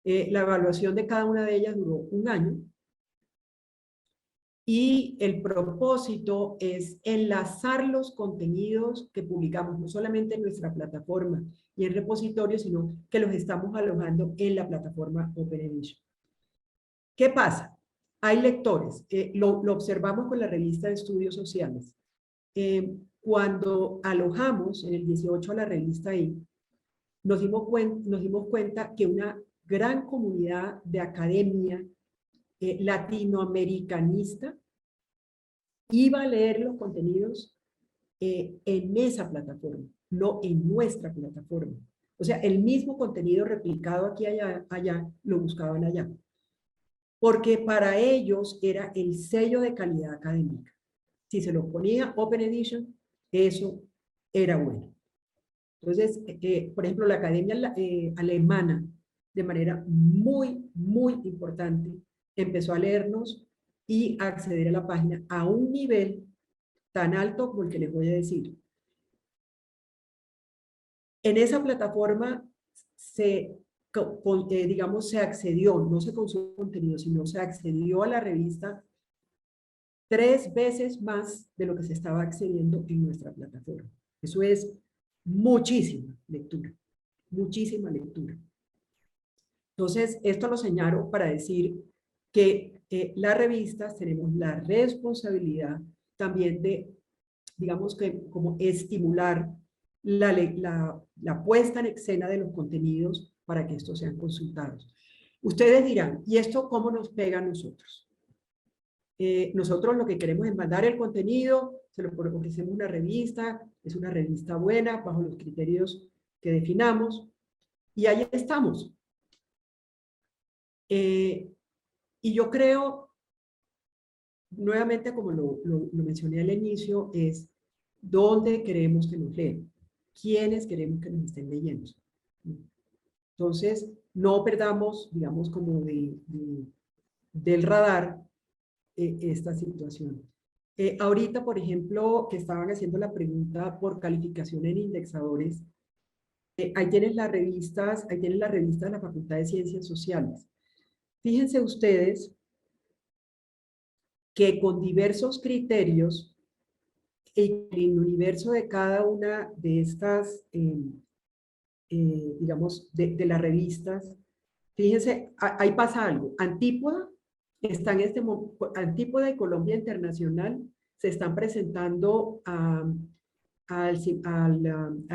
La evaluación de cada una de ellas duró 1 año. Y el propósito es enlazar los contenidos que publicamos, no solamente en nuestra plataforma y en repositorios, sino que los estamos alojando en la plataforma Open Edition. ¿Qué pasa? Hay lectores, lo observamos con la revista de Estudios Sociales. Cuando alojamos en el 18 a la revista ahí, nos dimos cuenta que una gran comunidad de academia latinoamericanista iba a leer los contenidos en esa plataforma, no en nuestra plataforma. O sea, el mismo contenido replicado aquí allá, lo buscaban allá. Porque para ellos era el sello de calidad académica. Si se lo ponía Open Edition, eso era bueno. Entonces, por ejemplo, la academia alemana, de manera muy, muy importante, empezó a leernos y a acceder a la página a un nivel tan alto como el que les voy a decir. En esa plataforma digamos, se accedió, no se consumió contenido, sino se accedió a la revista 3 veces más de lo que se estaba accediendo en nuestra plataforma. Eso es muchísima lectura, muchísima lectura. Entonces, esto lo señalo para decir que las revistas tenemos la responsabilidad también de, digamos que como estimular la puesta en escena de los contenidos para que estos sean consultados. Ustedes dirán, ¿y esto cómo nos pega a nosotros? Nosotros lo que queremos es mandar el contenido, se lo ofrecemos una revista, es una revista buena, bajo los criterios que definamos, y ahí estamos. Y yo creo, nuevamente como lo mencioné al inicio, es dónde queremos que nos lean, quiénes queremos que nos estén leyendo. Entonces, no perdamos, digamos, como del radar esta situación. Ahorita, por ejemplo, que estaban haciendo la pregunta por calificación en indexadores, ahí tienen las revistas de la Facultad de Ciencias Sociales. Fíjense ustedes que con diversos criterios, en el universo de cada una de estas, digamos, de las revistas, fíjense, ahí pasa algo. Antípoda está en este momento, Antípoda y Colombia Internacional se están presentando al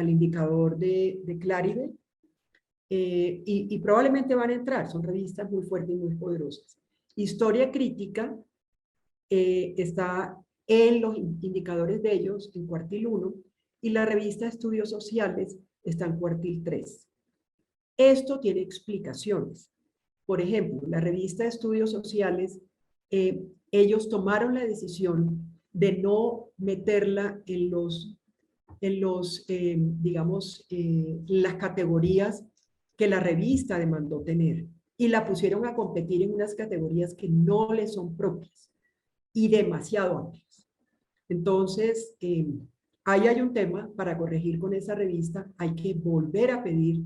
indicador de Clarivate, y probablemente van a entrar, son revistas muy fuertes y muy poderosas. Historia Crítica está en los indicadores de ellos en cuartil 1 y la revista Estudios Sociales está en cuartil 3. Esto tiene explicaciones. Por ejemplo, la revista Estudios Sociales, ellos tomaron la decisión de no meterla en digamos, las categorías que la revista demandó tener y la pusieron a competir en unas categorías que no le son propias y demasiado amplias. Entonces, ahí hay un tema para corregir con esa revista. Hay que volver a pedir,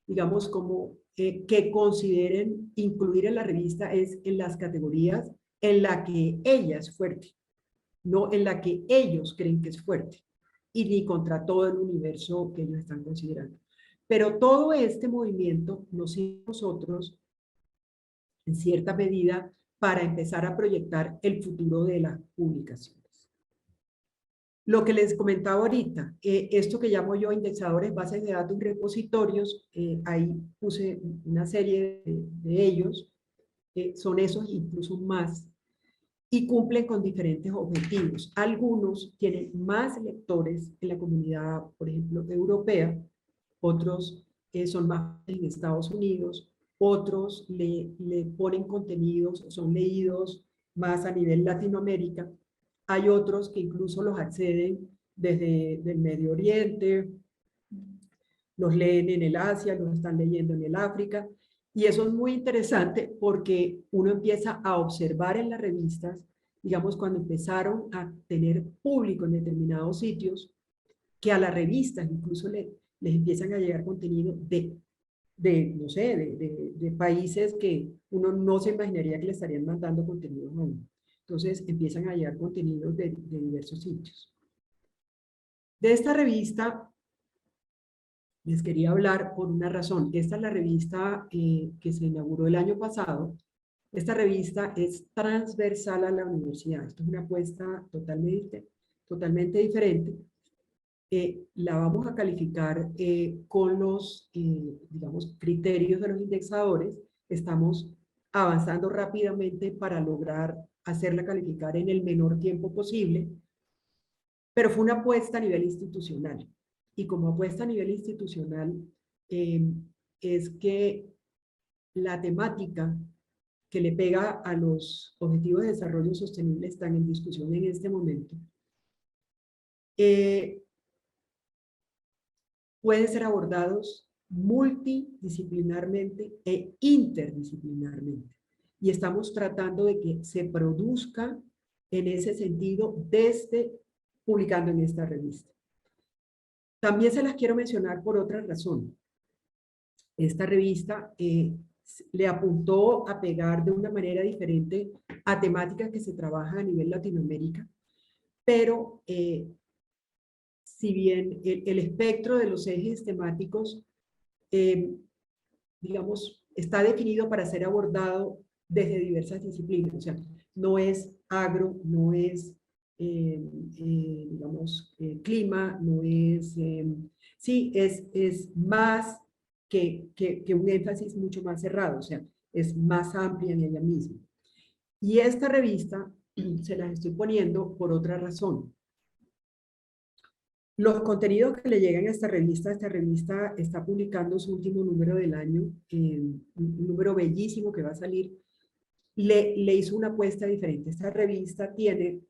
digamos, como que consideren incluir en la revista es en las categorías en la que ella es fuerte, no en la que ellos creen que es fuerte, y ni contra todo el universo que ellos están considerando. Pero todo este movimiento nos sirve a nosotros, en cierta medida, para empezar a proyectar el futuro de las publicaciones. Lo que les comentaba ahorita, esto que llamo yo indexadores, bases de datos y repositorios, ahí puse una serie de ellos, son esos incluso más, y cumplen con diferentes objetivos. Algunos tienen más lectores en la comunidad, por ejemplo, europea, otros son más en Estados Unidos, otros le ponen contenidos, son leídos más a nivel Latinoamérica. Hay otros que incluso los acceden desde el Medio Oriente, los leen en el Asia, los están leyendo en el África. Y eso es muy interesante porque uno empieza a observar en las revistas, digamos, cuando empezaron a tener público en determinados sitios, que a las revistas incluso les empiezan a llegar contenido no sé, de países que uno no se imaginaría que le estarían mandando contenido a uno. Entonces empiezan a llegar contenidos de diversos sitios. De esta revista les quería hablar por una razón. Esta es la revista que se inauguró el año pasado. Esta revista es transversal a la universidad. Esto es una apuesta totalmente diferente. La vamos a calificar con los, digamos, criterios de los indexadores. Estamos avanzando rápidamente para lograr hacerla calificar en el menor tiempo posible, pero fue una apuesta a nivel institucional. Y como apuesta a nivel institucional, es que la temática que le pega a los objetivos de desarrollo sostenible están en discusión en este momento. Pueden ser abordados multidisciplinarmente e interdisciplinarmente. Y estamos tratando de que se produzca en ese sentido desde publicando en esta revista. También se las quiero mencionar por otra razón. Esta revista le apuntó a pegar de una manera diferente a temáticas que se trabajan a nivel Latinoamérica, pero si bien el espectro de los ejes temáticos digamos, está definido para ser abordado desde diversas disciplinas. O sea, no es agro, no es, digamos, clima, no es, sí, es más que un énfasis mucho más cerrado, o sea, es más amplia en ella misma. Y esta revista se las estoy poniendo por otra razón. Los contenidos que le llegan a esta revista está publicando su último número del año, un número bellísimo que va a salir. Le hizo una apuesta diferente. Esta revista tiene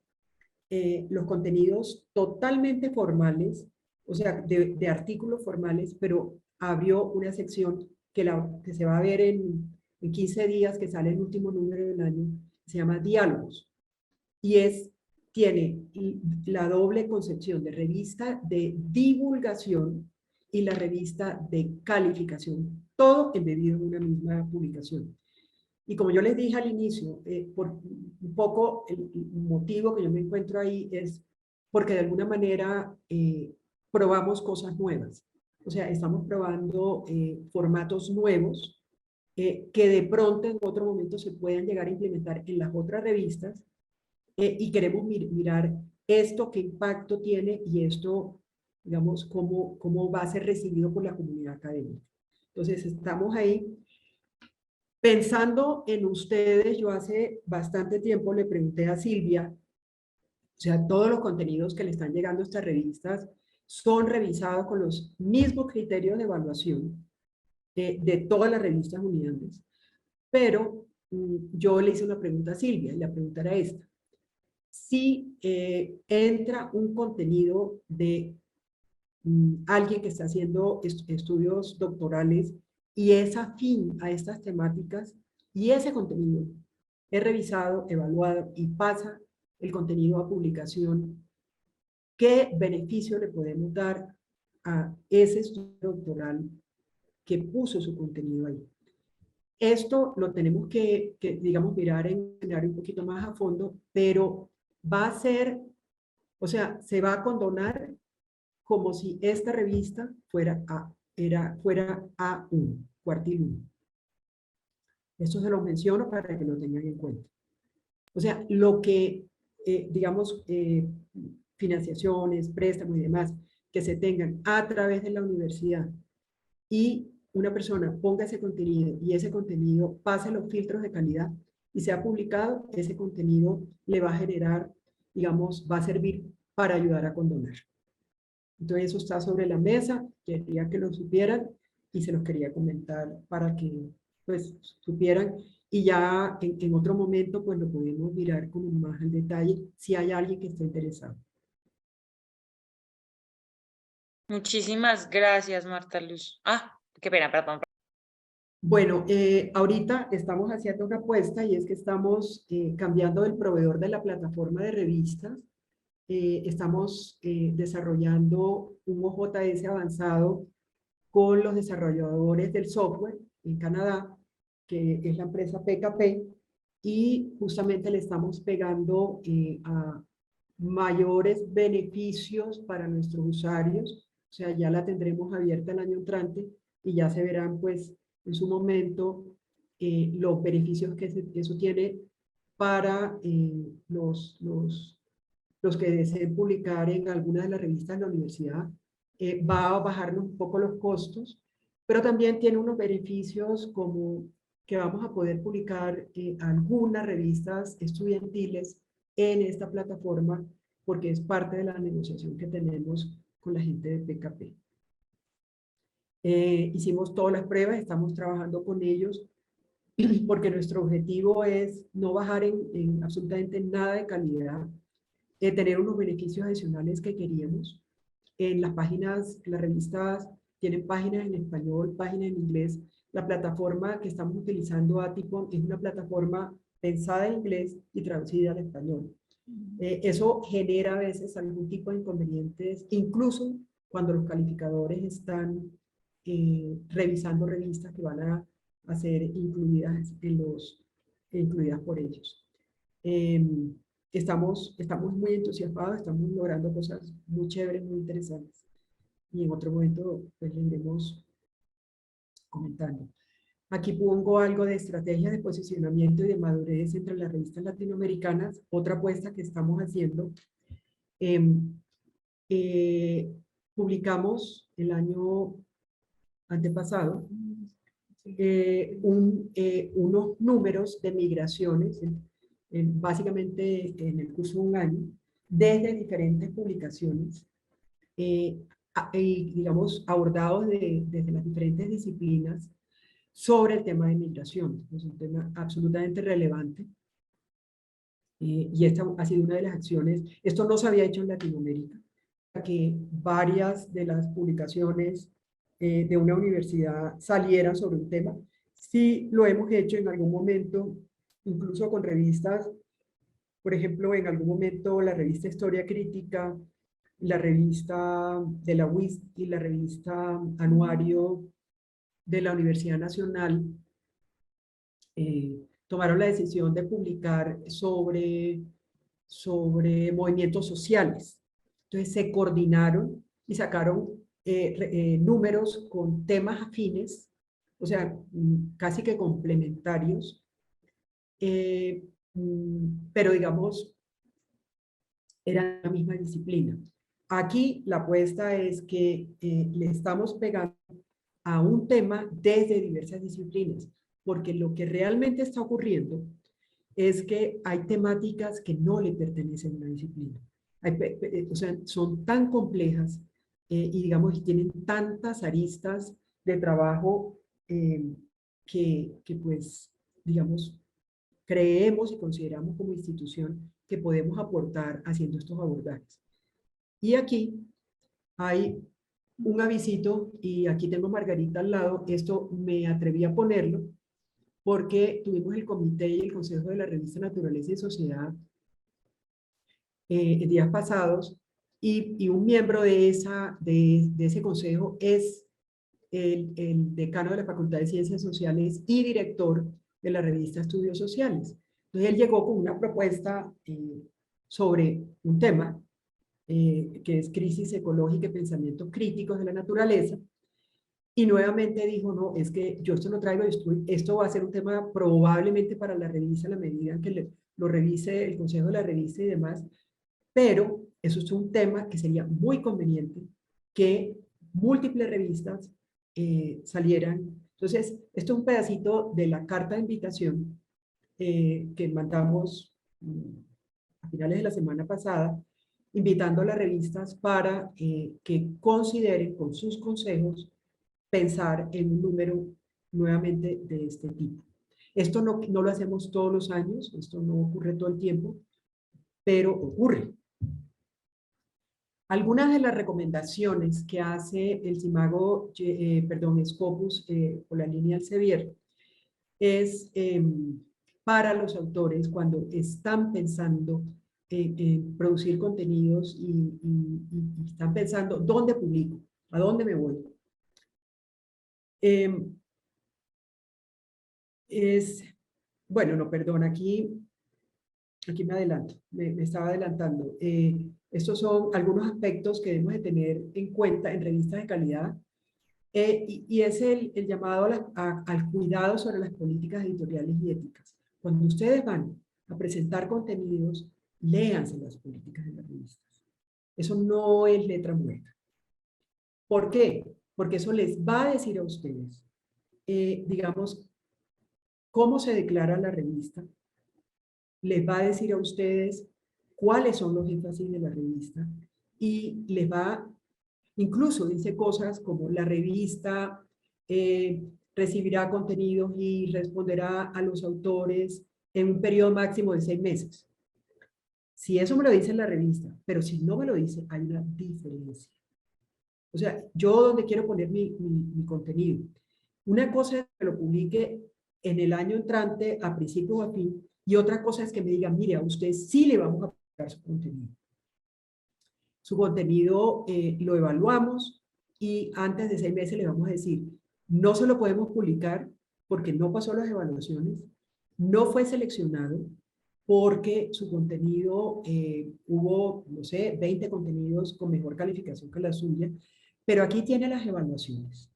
los contenidos totalmente formales, o sea, de artículos formales, pero abrió una sección que se va a ver en 15 días, que sale el último número del año, se llama Diálogos. Y tiene la doble concepción de revista de divulgación y la revista de calificación, todo embebido en una misma publicación. Y como yo les dije al inicio, por un poco el motivo que yo me encuentro ahí es porque de alguna manera probamos cosas nuevas. O sea, estamos probando formatos nuevos que de pronto en otro momento se puedan llegar a implementar en las otras revistas, y queremos mirar esto, qué impacto tiene y esto, digamos, cómo va a ser recibido por la comunidad académica. Entonces, estamos ahí pensando en ustedes. Yo hace bastante tiempo le pregunté a Silvia, o sea, todos los contenidos que le están llegando a estas revistas son revisados con los mismos criterios de evaluación de todas las revistas Uniandes. Pero yo le hice una pregunta a Silvia y la pregunta era esta. Si entra un contenido de alguien que está haciendo estudios doctorales y es afín a estas temáticas, y ese contenido es revisado, evaluado y pasa el contenido a publicación, ¿qué beneficio le podemos dar a ese estudio doctoral que puso su contenido ahí? Esto lo tenemos que digamos, mirar un poquito más a fondo, pero va a ser, o sea, se va a condonar como si esta revista fuera A1, cuartil 1. Esto se lo menciono para que lo tengan en cuenta. O sea, lo que, digamos, financiaciones, préstamos y demás, que se tengan a través de la universidad y una persona ponga ese contenido y ese contenido pase los filtros de calidad y sea publicado, ese contenido le va a generar, digamos, va a servir para ayudar a condonar. Entonces eso está sobre la mesa, quería que lo supieran y se los quería comentar para que pues supieran, y ya en otro momento pues lo podemos mirar como más en detalle si hay alguien que esté interesado. Muchísimas gracias, Marta Luz. Qué pena, perdón. Bueno, ahorita estamos haciendo una apuesta y es que estamos cambiando el proveedor de la plataforma de revistas. Estamos desarrollando un OJS avanzado con los desarrolladores del software en Canadá, que es la empresa PKP, y justamente le estamos pegando a mayores beneficios para nuestros usuarios. O sea, ya la tendremos abierta el año entrante y ya se verán pues en su momento los beneficios que eso tiene para los que deseen publicar en alguna de las revistas de la universidad. Va a bajarnos un poco los costos, pero también tiene unos beneficios como que vamos a poder publicar algunas revistas estudiantiles en esta plataforma, porque es parte de la negociación que tenemos con la gente de PKP. Hicimos todas las pruebas, estamos trabajando con ellos, porque nuestro objetivo es no bajar en absolutamente nada de calidad, tener unos beneficios adicionales que queríamos. En las páginas, las revistas tienen páginas en español, páginas en inglés. La plataforma que estamos utilizando, Atipon, es una plataforma pensada en inglés y traducida al español. Eso genera a veces algún tipo de inconvenientes, incluso cuando los calificadores están revisando revistas que van a ser incluidas por ellos. Estamos muy entusiasmados, estamos logrando cosas muy chéveres, muy interesantes. Y en otro momento pues le iremos comentando. Aquí pongo algo de estrategias de posicionamiento y de madurez entre las revistas latinoamericanas, otra apuesta que estamos haciendo. Publicamos el año antepasado unos números de migraciones, básicamente en el curso de un año, desde diferentes publicaciones, digamos, abordados desde las diferentes disciplinas sobre el tema de migración. Es un tema absolutamente relevante. Y esta ha sido una de las acciones. Esto no se había hecho en Latinoamérica, que varias de las publicaciones de una universidad salieran sobre un tema. Sí lo hemos hecho en algún momento, incluso con revistas, por ejemplo, en algún momento la revista Historia Crítica, la revista de la UIS y la revista Anuario de la Universidad Nacional tomaron la decisión de publicar sobre movimientos sociales. Entonces se coordinaron y sacaron números con temas afines, o sea, casi que complementarios, pero digamos, eran la misma disciplina. Aquí la apuesta es que le estamos pegando a un tema desde diversas disciplinas, porque lo que realmente está ocurriendo es que hay temáticas que no le pertenecen a una disciplina. O sea, son tan complejas y digamos, y tienen tantas aristas de trabajo que pues, digamos, creemos y consideramos como institución que podemos aportar haciendo estos abordajes. Y aquí hay un avisito, y aquí tengo a Margarita al lado, esto me atreví a ponerlo, porque tuvimos el comité y el consejo de la revista Naturaleza y Sociedad días pasados, y un miembro de ese consejo es el decano de la Facultad de Ciencias Sociales y director de la revista Estudios Sociales. Entonces él llegó con una propuesta sobre un tema que es crisis ecológica y pensamientos críticos de la naturaleza, y nuevamente dijo, no, es que yo esto lo traigo, esto va a ser un tema probablemente para la revista a la medida que lo revise el consejo de la revista y demás, pero eso es un tema que sería muy conveniente que múltiples revistas salieran. Entonces, esto es un pedacito de la carta de invitación que mandamos a finales de la semana pasada, invitando a las revistas para que consideren con sus consejos pensar en un número nuevamente de este tipo. Esto no lo hacemos todos los años, esto no ocurre todo el tiempo, pero ocurre. Algunas de las recomendaciones que hace el CIMAGO, Scopus, por la línea Elsevier, es para los autores cuando están pensando en producir contenidos y están pensando, ¿dónde publico? ¿A dónde me voy? Bueno, no, perdón, aquí me adelanto, me estaba adelantando. Estos son algunos aspectos que debemos de tener en cuenta en revistas de calidad y es el llamado al cuidado sobre las políticas editoriales y éticas. Cuando ustedes van a presentar contenidos, léanse las políticas de las revistas. Eso no es letra muerta. ¿Por qué? Porque eso les va a decir a ustedes, digamos, cómo se declara la revista, les va a decir a ustedes cuáles son los énfasis de la revista y les va, incluso dice cosas como la revista recibirá contenidos y responderá a los autores en un periodo máximo de 6 meses. Si eso me lo dice en la revista, pero si no me lo dice, hay una diferencia. O sea, yo donde quiero poner mi contenido. Una cosa es que lo publique en el año entrante, a principio o a fin, y otra cosa es que me digan, mire, a usted sí le vamos a publicar su contenido. Su contenido lo evaluamos y antes de 6 meses le vamos a decir, no se lo podemos publicar porque no pasó las evaluaciones, no fue seleccionado porque su contenido, hubo, no sé, 20 contenidos con mejor calificación que la suya, pero aquí tiene las evaluaciones.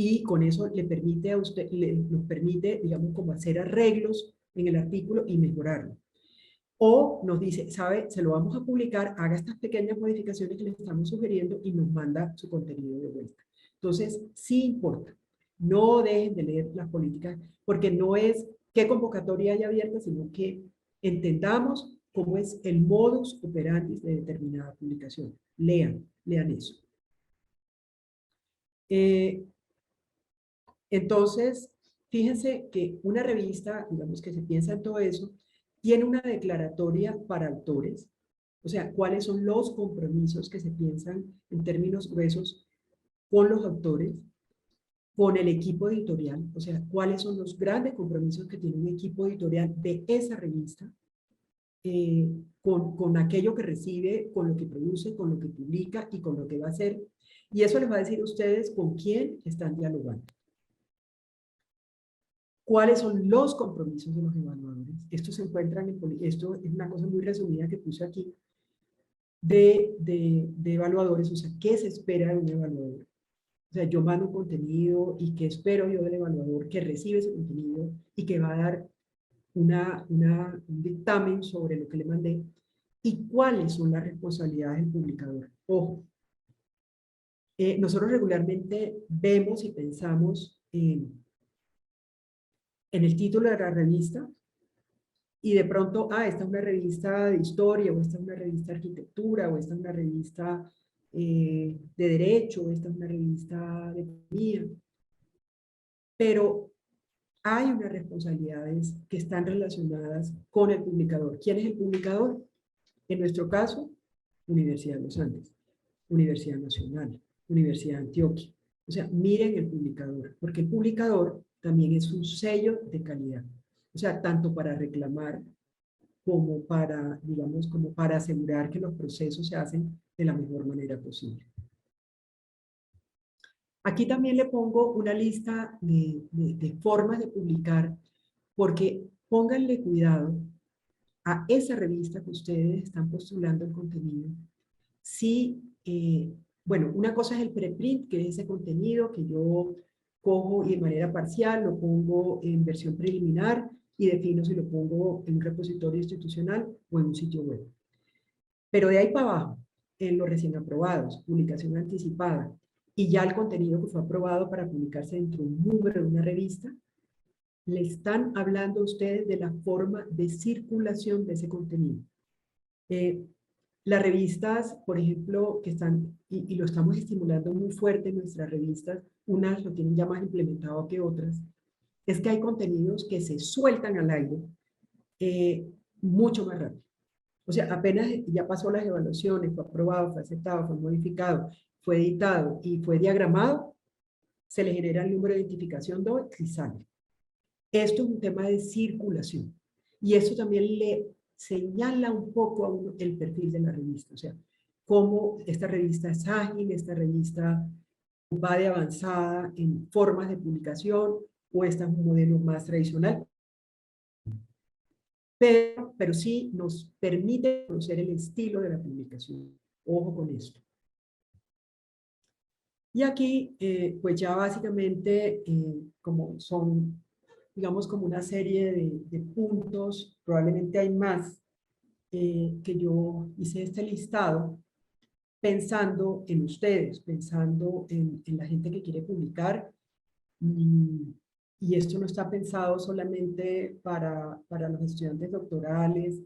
y con eso le permite a usted, nos permite, digamos, como hacer arreglos en el artículo y mejorarlo. O nos dice, sabe, se lo vamos a publicar, haga estas pequeñas modificaciones que le estamos sugiriendo y nos manda su contenido de vuelta. Entonces, sí importa. No dejen de leer las políticas, porque no es qué convocatoria hay abierta, sino que entendamos cómo es el modus operandi de determinada publicación. Lean eso. Entonces, fíjense que una revista, digamos que se piensa en todo eso, tiene una declaratoria para autores, o sea, cuáles son los compromisos que se piensan en términos gruesos con los autores, con el equipo editorial, o sea, cuáles son los grandes compromisos que tiene un equipo editorial de esa revista, con aquello que recibe, con lo que produce, con lo que publica y con lo que va a hacer. Y eso les va a decir a ustedes con quién están dialogando. ¿Cuáles son los compromisos de los evaluadores? Esto se encuentra esto es una cosa muy resumida que puse aquí, de evaluadores, o sea, ¿qué se espera de un evaluador? O sea, yo mando un contenido y ¿qué espero yo del evaluador que recibe ese contenido y que va a dar un dictamen sobre lo que le mandé? ¿Y cuáles son las responsabilidades del publicador? Ojo, nosotros regularmente vemos y pensamos en el título de la revista y de pronto, esta es una revista de historia, o esta es una revista de arquitectura, o esta es una revista de derecho, o esta es una revista de economía. Pero hay unas responsabilidades que están relacionadas con el publicador. ¿Quién es el publicador? En nuestro caso, Universidad de los Andes, Universidad Nacional, Universidad de Antioquia. O sea, miren el publicador, porque el publicador también es un sello de calidad. O sea, tanto para reclamar como para, digamos, como para asegurar que los procesos se hacen de la mejor manera posible. Aquí también le pongo una lista de formas de publicar, porque pónganle cuidado a esa revista que ustedes están postulando el contenido. Si, bueno, una cosa es el preprint, que es ese contenido que yo cojo y de manera parcial lo pongo en versión preliminar y defino si lo pongo en un repositorio institucional o en un sitio web. Pero de ahí para abajo, en los recién aprobados, publicación anticipada, y ya el contenido que fue aprobado para publicarse dentro de un número de una revista, le están hablando a ustedes de la forma de circulación de ese contenido. Las revistas, por ejemplo, que están, y lo estamos estimulando muy fuerte en nuestras revistas, unas lo tienen ya más implementado que otras, es que hay contenidos que se sueltan al aire mucho más rápido. O sea, apenas ya pasó las evaluaciones, fue aprobado, fue aceptado, fue modificado, fue editado y fue diagramado, se le genera el número de identificación DOI y sale. Esto es un tema de circulación. Y esto también le señala un poco a uno el perfil de la revista. O sea, cómo esta revista es ágil, esta revista va de avanzada en formas de publicación, o esta es un modelo más tradicional. Pero sí nos permite conocer el estilo de la publicación. Ojo con esto. Y aquí, pues ya básicamente, como son, digamos, como una serie de puntos, probablemente hay más, que yo hice este listado pensando en ustedes, pensando en la gente que quiere publicar. Y esto no está pensado solamente para los estudiantes doctorales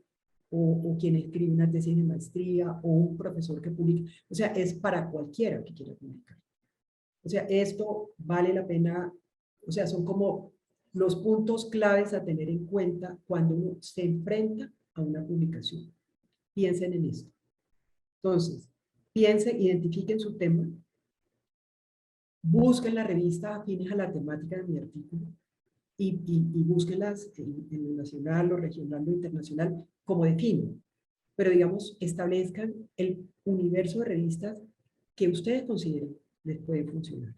o quien escribe una tesis de maestría o un profesor que publica. O sea, es para cualquiera que quiera publicar. O sea, esto vale la pena, o sea, son como los puntos claves a tener en cuenta cuando uno se enfrenta a una publicación. Piensen en esto. Entonces, piensen, identifiquen su tema, busquen la revista afines a la temática de mi artículo y búsquenlas en lo nacional, lo regional, lo internacional, como definen. Pero, digamos, establezcan el universo de revistas que ustedes consideren les puede funcionar.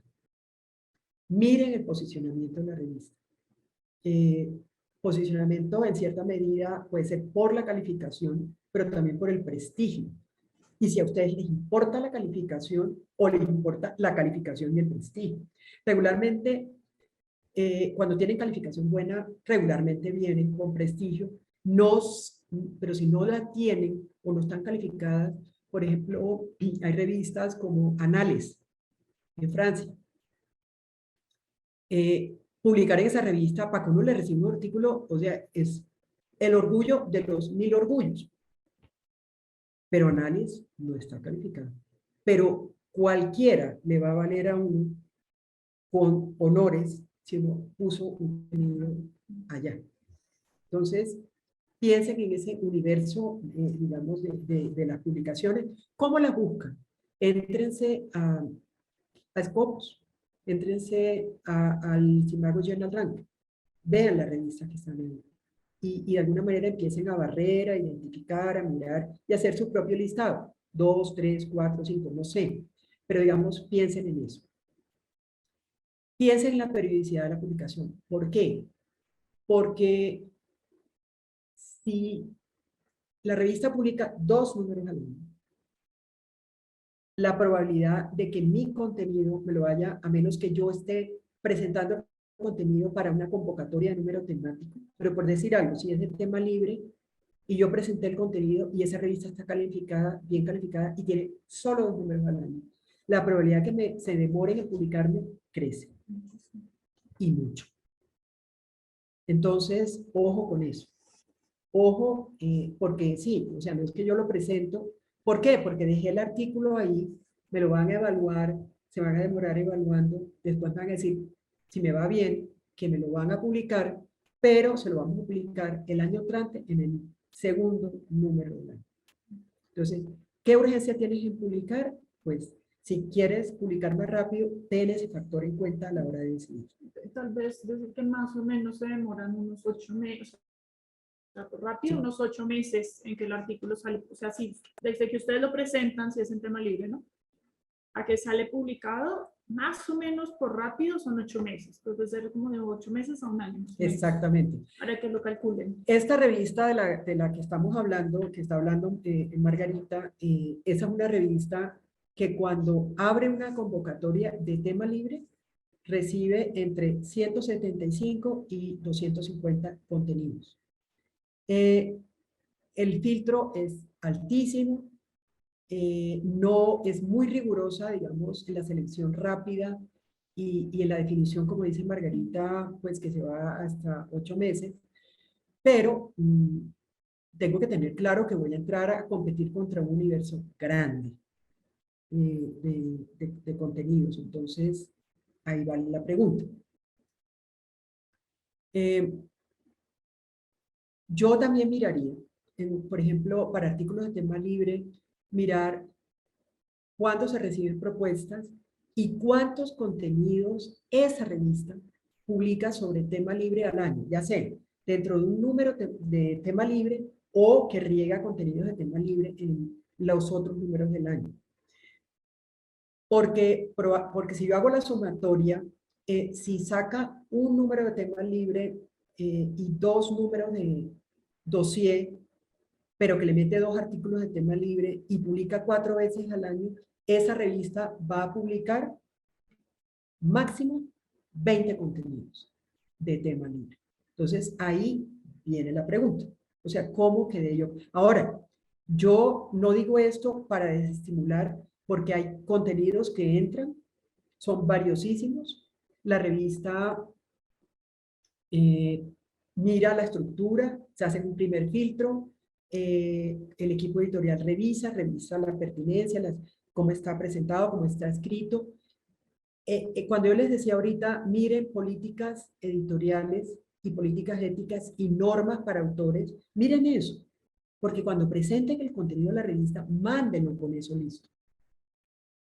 Miren el posicionamiento de la revista. Posicionamiento en cierta medida puede ser por la calificación, pero también por el prestigio. y si a ustedes les importa la calificación o les importa la calificación y el prestigio. Regularmente, cuando tienen calificación buena, regularmente vienen con prestigio, pero si no la tienen o no están calificadas, por ejemplo, hay revistas como Annales en Francia. Publicar en esa revista para que uno le reciba un artículo, o sea, es el orgullo de los 1000 orgullos. Pero Annales no está calificado. Pero cualquiera le va a valer a uno con honores si uno puso un contenido allá. Entonces, piensen en ese universo, digamos, de las publicaciones. ¿Cómo las buscan? Éntrense a Scopus, éntrense al Chicago Journal Rank, vean las revistas que están ahí. Y de alguna manera empiecen a barrer, a identificar, a mirar y hacer su propio listado. 2, 3, 4, 5, no sé. Pero digamos, piensen en eso. Piensen en la periodicidad de la publicación. ¿Por qué? Porque si la revista publica 2 números al año, la probabilidad de que mi contenido me lo vaya, a menos que yo esté presentando contenido para una convocatoria de número temático, pero por decir algo, si es de tema libre y yo presenté el contenido y esa revista está calificada, bien calificada y tiene solo 2 números al año, la probabilidad que se demoren en publicarme crece. Y mucho. Entonces, ojo con eso. Ojo, porque sí, o sea, no es que yo lo presento. ¿Por qué? Porque dejé el artículo ahí, me lo van a evaluar, se van a demorar evaluando, después van a decir, si me va bien, que me lo van a publicar, pero se lo vamos a publicar el año entrante en el segundo número del año. Entonces, ¿qué urgencia tienes en publicar? Pues, si quieres publicar más rápido, ten ese factor en cuenta a la hora de decidir. Tal vez desde que más o menos se demoran unos 8 meses, rápido, Sí. unos 8 meses en que el artículo sale, o sea, sí, desde que ustedes lo presentan, si es en tema libre, ¿no? A que sale publicado, más o menos por rápido son 8 meses, puede ser como de 8 meses a un año. Exactamente. Para que lo calculen. Esta revista de la que estamos hablando, que está hablando Margarita, esa es una revista que cuando abre una convocatoria de tema libre, recibe entre 175 y 250 contenidos. El filtro es altísimo, no es muy rigurosa, digamos, en la selección rápida y en la definición, como dice Margarita, pues que se va hasta 8 meses, pero tengo que tener claro que voy a entrar a competir contra un universo grande de contenidos. Entonces, ahí va la pregunta. Yo también miraría, por ejemplo, para artículos de tema libre, mirar cuándo se reciben propuestas y cuántos contenidos esa revista publica sobre tema libre al año, ya sea dentro de un número de tema libre o que riega contenidos de tema libre en los otros números del año. Porque si yo hago la sumatoria, si saca un número de tema libre y 2 números de dossier, pero que le mete 2 artículos de tema libre y publica 4 veces al año, esa revista va a publicar máximo 20 contenidos de tema libre. Entonces, ahí viene la pregunta. O sea, ¿cómo quedé yo? Ahora, yo no digo esto para desestimular, porque hay contenidos que entran, son valiosísimos. La revista mira la estructura, se hace un primer filtro, el equipo editorial revisa la pertinencia, cómo está presentado, cómo está escrito. Cuando yo les decía ahorita, miren políticas editoriales y políticas éticas y normas para autores, miren eso, porque cuando presenten el contenido de la revista, mándenlo con eso listo.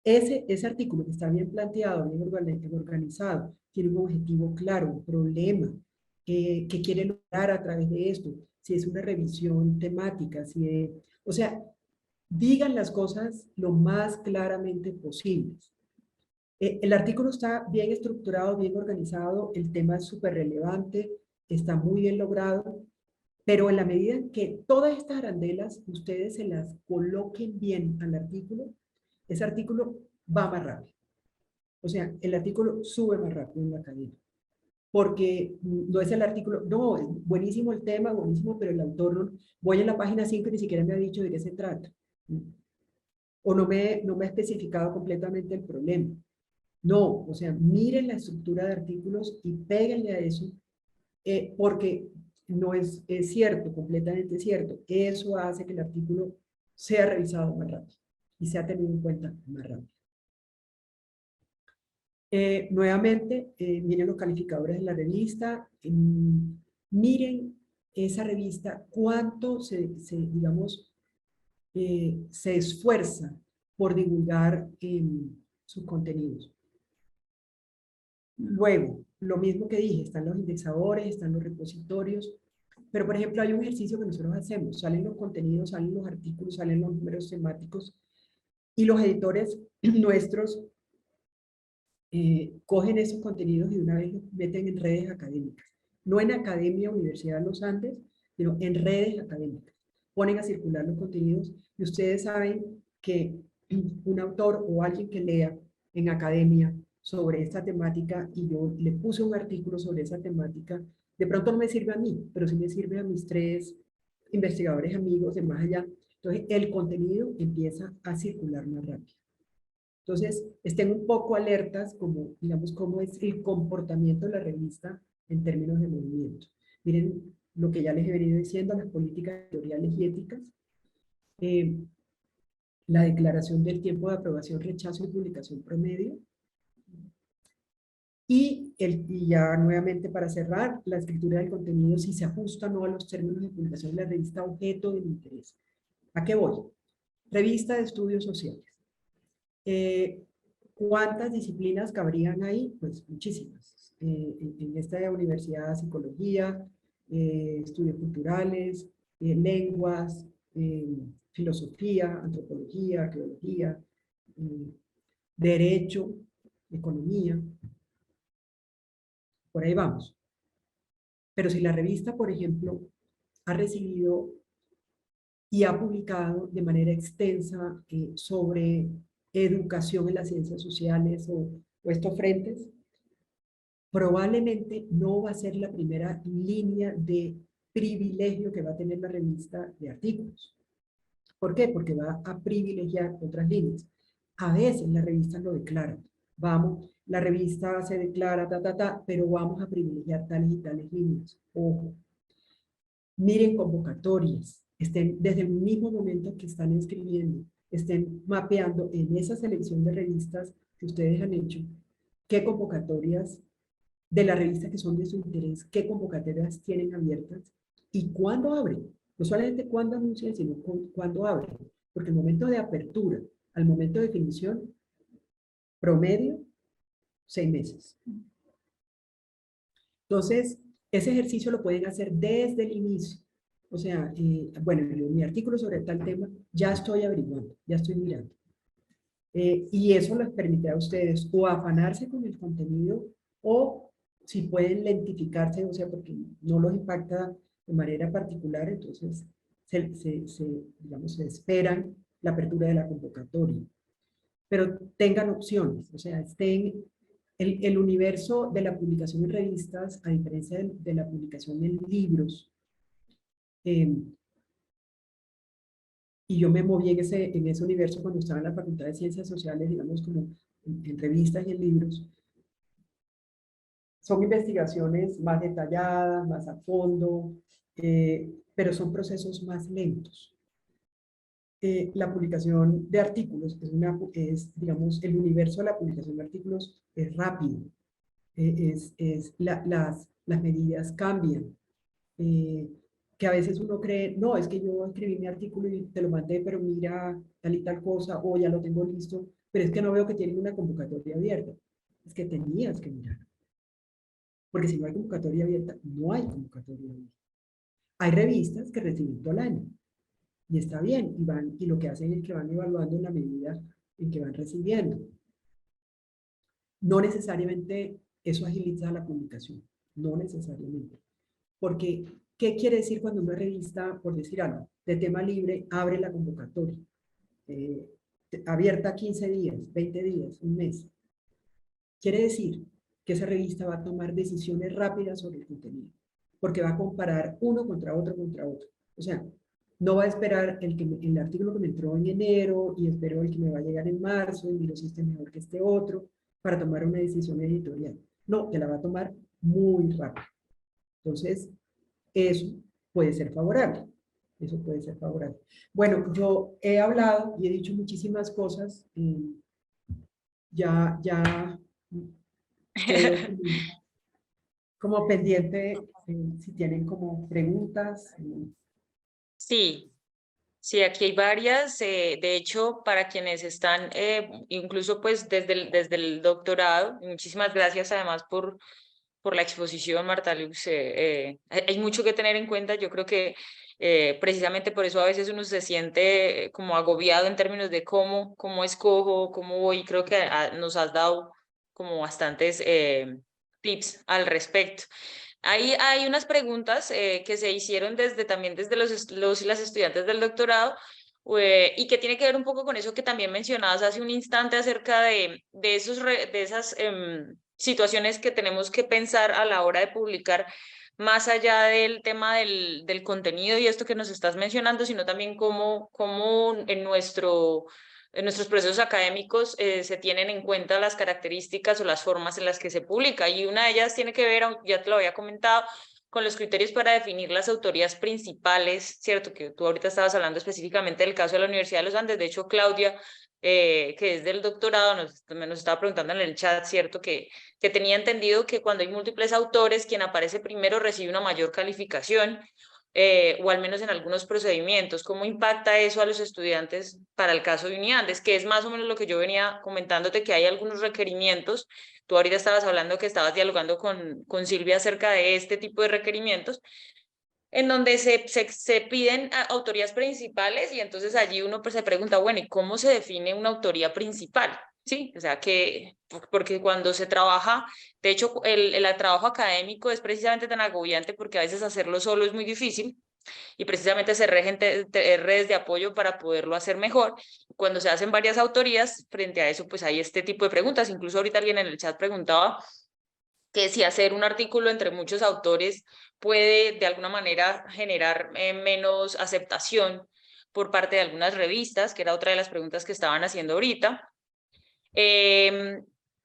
Ese artículo que está bien planteado, bien organizado, tiene un objetivo claro, un problema, que quiere lograr a través de esto, si es una revisión temática, o sea, digan las cosas lo más claramente posibles. El artículo está bien estructurado, bien organizado, el tema es súper relevante, está muy bien logrado, Pero en la medida en que todas estas arandelas ustedes se las coloquen bien al artículo, ese artículo va más rápido. O sea, el artículo sube más rápido en la cadena. Porque no es el artículo, no, es buenísimo el tema, buenísimo, pero el autor no, voy en la página 5 y ni siquiera me ha dicho de qué se trata. O no me ha especificado completamente el problema. No, o sea, miren la estructura de artículos y péguenle a eso, porque no es cierto, completamente cierto. Eso hace que el artículo sea revisado más rápido y sea tenido en cuenta más rápido. Nuevamente, miren los calificadores de la revista, miren esa revista, cuánto digamos, se esfuerza por divulgar sus contenidos. Luego, lo mismo que dije, están los indexadores, están los repositorios, pero por ejemplo hay un ejercicio que nosotros hacemos, salen los contenidos, salen los artículos, salen los números temáticos, y los editores nuestros cogen esos contenidos y de una vez los meten en redes académicas. No en Academia Universidad de los Andes, sino en redes académicas. Ponen a circular los contenidos y ustedes saben que un autor o alguien que lea en academia sobre esta temática y yo le puse un artículo sobre esa temática, de pronto no me sirve a mí, pero sí me sirve a mis 3 investigadores amigos de más allá. Entonces el contenido empieza a circular más rápido. Entonces, estén un poco alertas, como, digamos, cómo es el comportamiento de la revista en términos de movimiento. Miren lo que ya les he venido diciendo, las políticas editoriales y éticas, la declaración del tiempo de aprobación, rechazo y publicación promedio, y ya nuevamente para cerrar, la escritura del contenido, si se ajusta o no a los términos de publicación de la revista objeto del interés. ¿A qué voy? Revista de estudios sociales. ¿Cuántas disciplinas cabrían ahí? Pues muchísimas. En esta universidad, psicología, estudios culturales, lenguas, filosofía, antropología, arqueología, derecho, economía. Por ahí vamos. Pero si la revista, por ejemplo, ha recibido y ha publicado de manera extensa sobre educación en las ciencias sociales o estos frentes, probablemente no va a ser la primera línea de privilegio que va a tener la revista de artículos. ¿Por qué? Porque va a privilegiar otras líneas. A veces las revistas lo declaran. Vamos, la revista se declara, pero vamos a privilegiar tales y tales líneas. Ojo. Miren convocatorias. Estén desde el mismo momento que están escribiendo, estén mapeando en esa selección de revistas que ustedes han hecho, qué convocatorias de la revista que son de su interés, qué convocatorias tienen abiertas y cuándo abren. No solamente cuándo anuncian, sino cuándo abren. Porque el momento de apertura al momento de definición, promedio, 6 meses. Entonces, ese ejercicio lo pueden hacer desde el inicio. O sea, bueno, mi artículo sobre tal tema, ya estoy averiguando, ya estoy mirando. Y eso les permitirá a ustedes o afanarse con el contenido o si pueden lentificarse, o sea, porque no los impacta de manera particular, entonces digamos, se esperan la apertura de la convocatoria. Pero tengan opciones, o sea, estén... El universo de la publicación en revistas, a diferencia de la publicación en libros, y yo me moví en ese universo cuando estaba en la Facultad de Ciencias Sociales, digamos, como en revistas y en libros. Son investigaciones más detalladas, más a fondo, pero son procesos más lentos. La publicación de artículos digamos, el universo de la publicación de artículos es rápido. Las medidas cambian. Que a veces uno cree, no, es que yo escribí mi artículo y te lo mandé, pero mira tal y tal cosa, o ya lo tengo listo, pero es que no veo que tienen una convocatoria abierta. Es que tenías que mirar. Porque si no hay convocatoria abierta, no hay convocatoria abierta. Hay revistas que reciben todo el año, y está bien, y lo que hacen es que van evaluando en la medida en que van recibiendo. No necesariamente eso agiliza la publicación, no necesariamente. Porque ¿Qué quiere decir cuando una revista, por decir algo, de tema libre, abre la convocatoria? Abierta 15 días, 20 días, un mes. Quiere decir que esa revista va a tomar decisiones rápidas sobre el contenido, porque va a comparar uno contra otro, contra otro. O sea, no va a esperar el artículo que me entró en enero y espero el que me va a llegar en marzo y miro si este es mejor que este otro para tomar una decisión editorial. No, te la va a tomar muy rápido. Entonces, eso puede ser favorable. Eso puede ser favorable. Bueno, yo he hablado y he dicho muchísimas cosas. Ya quedo como pendiente si tienen como preguntas. Sí, sí, aquí hay varias. De hecho, para quienes están, incluso pues desde el doctorado, y muchísimas gracias además por la exposición, Marta Luz. Hay mucho que tener en cuenta. Yo creo que precisamente por eso a veces uno se siente como agobiado en términos de cómo escojo, cómo voy. Creo que nos has dado como bastantes tips al respecto. Hay unas preguntas que se hicieron también desde los y las estudiantes del doctorado, y que tiene que ver un poco con eso que también mencionabas hace un instante acerca de esas situaciones que tenemos que pensar a la hora de publicar, más allá del tema del contenido y esto que nos estás mencionando, sino también cómo en nuestros procesos académicos se tienen en cuenta las características o las formas en las que se publica. Y una de ellas tiene que ver, ya te lo había comentado, con los criterios para definir las autorías principales, ¿cierto? Que tú ahorita estabas hablando específicamente del caso de la Universidad de los Andes. De hecho, Claudia, que es del doctorado, nos estaba preguntando en el chat, ¿cierto? Que tenía entendido que cuando hay múltiples autores, quien aparece primero recibe una mayor calificación, o al menos en algunos procedimientos. ¿Cómo impacta eso a los estudiantes para el caso de Uniandes? Que es más o menos lo que yo venía comentándote, que hay algunos requerimientos. Tú ahorita estabas hablando que estabas dialogando con Silvia acerca de este tipo de requerimientos, en donde se piden autorías principales, y entonces allí uno pues se pregunta, bueno, ¿y cómo se define una autoría principal? Sí, o sea, porque cuando se trabaja, de hecho, el trabajo académico es precisamente tan agobiante porque a veces hacerlo solo es muy difícil, y precisamente se rigen redes de apoyo para poderlo hacer mejor. Cuando se hacen varias autorías, frente a eso, pues hay este tipo de preguntas. Incluso ahorita alguien en el chat preguntaba que si hacer un artículo entre muchos autores puede de alguna manera generar menos aceptación por parte de algunas revistas, que era otra de las preguntas que estaban haciendo ahorita.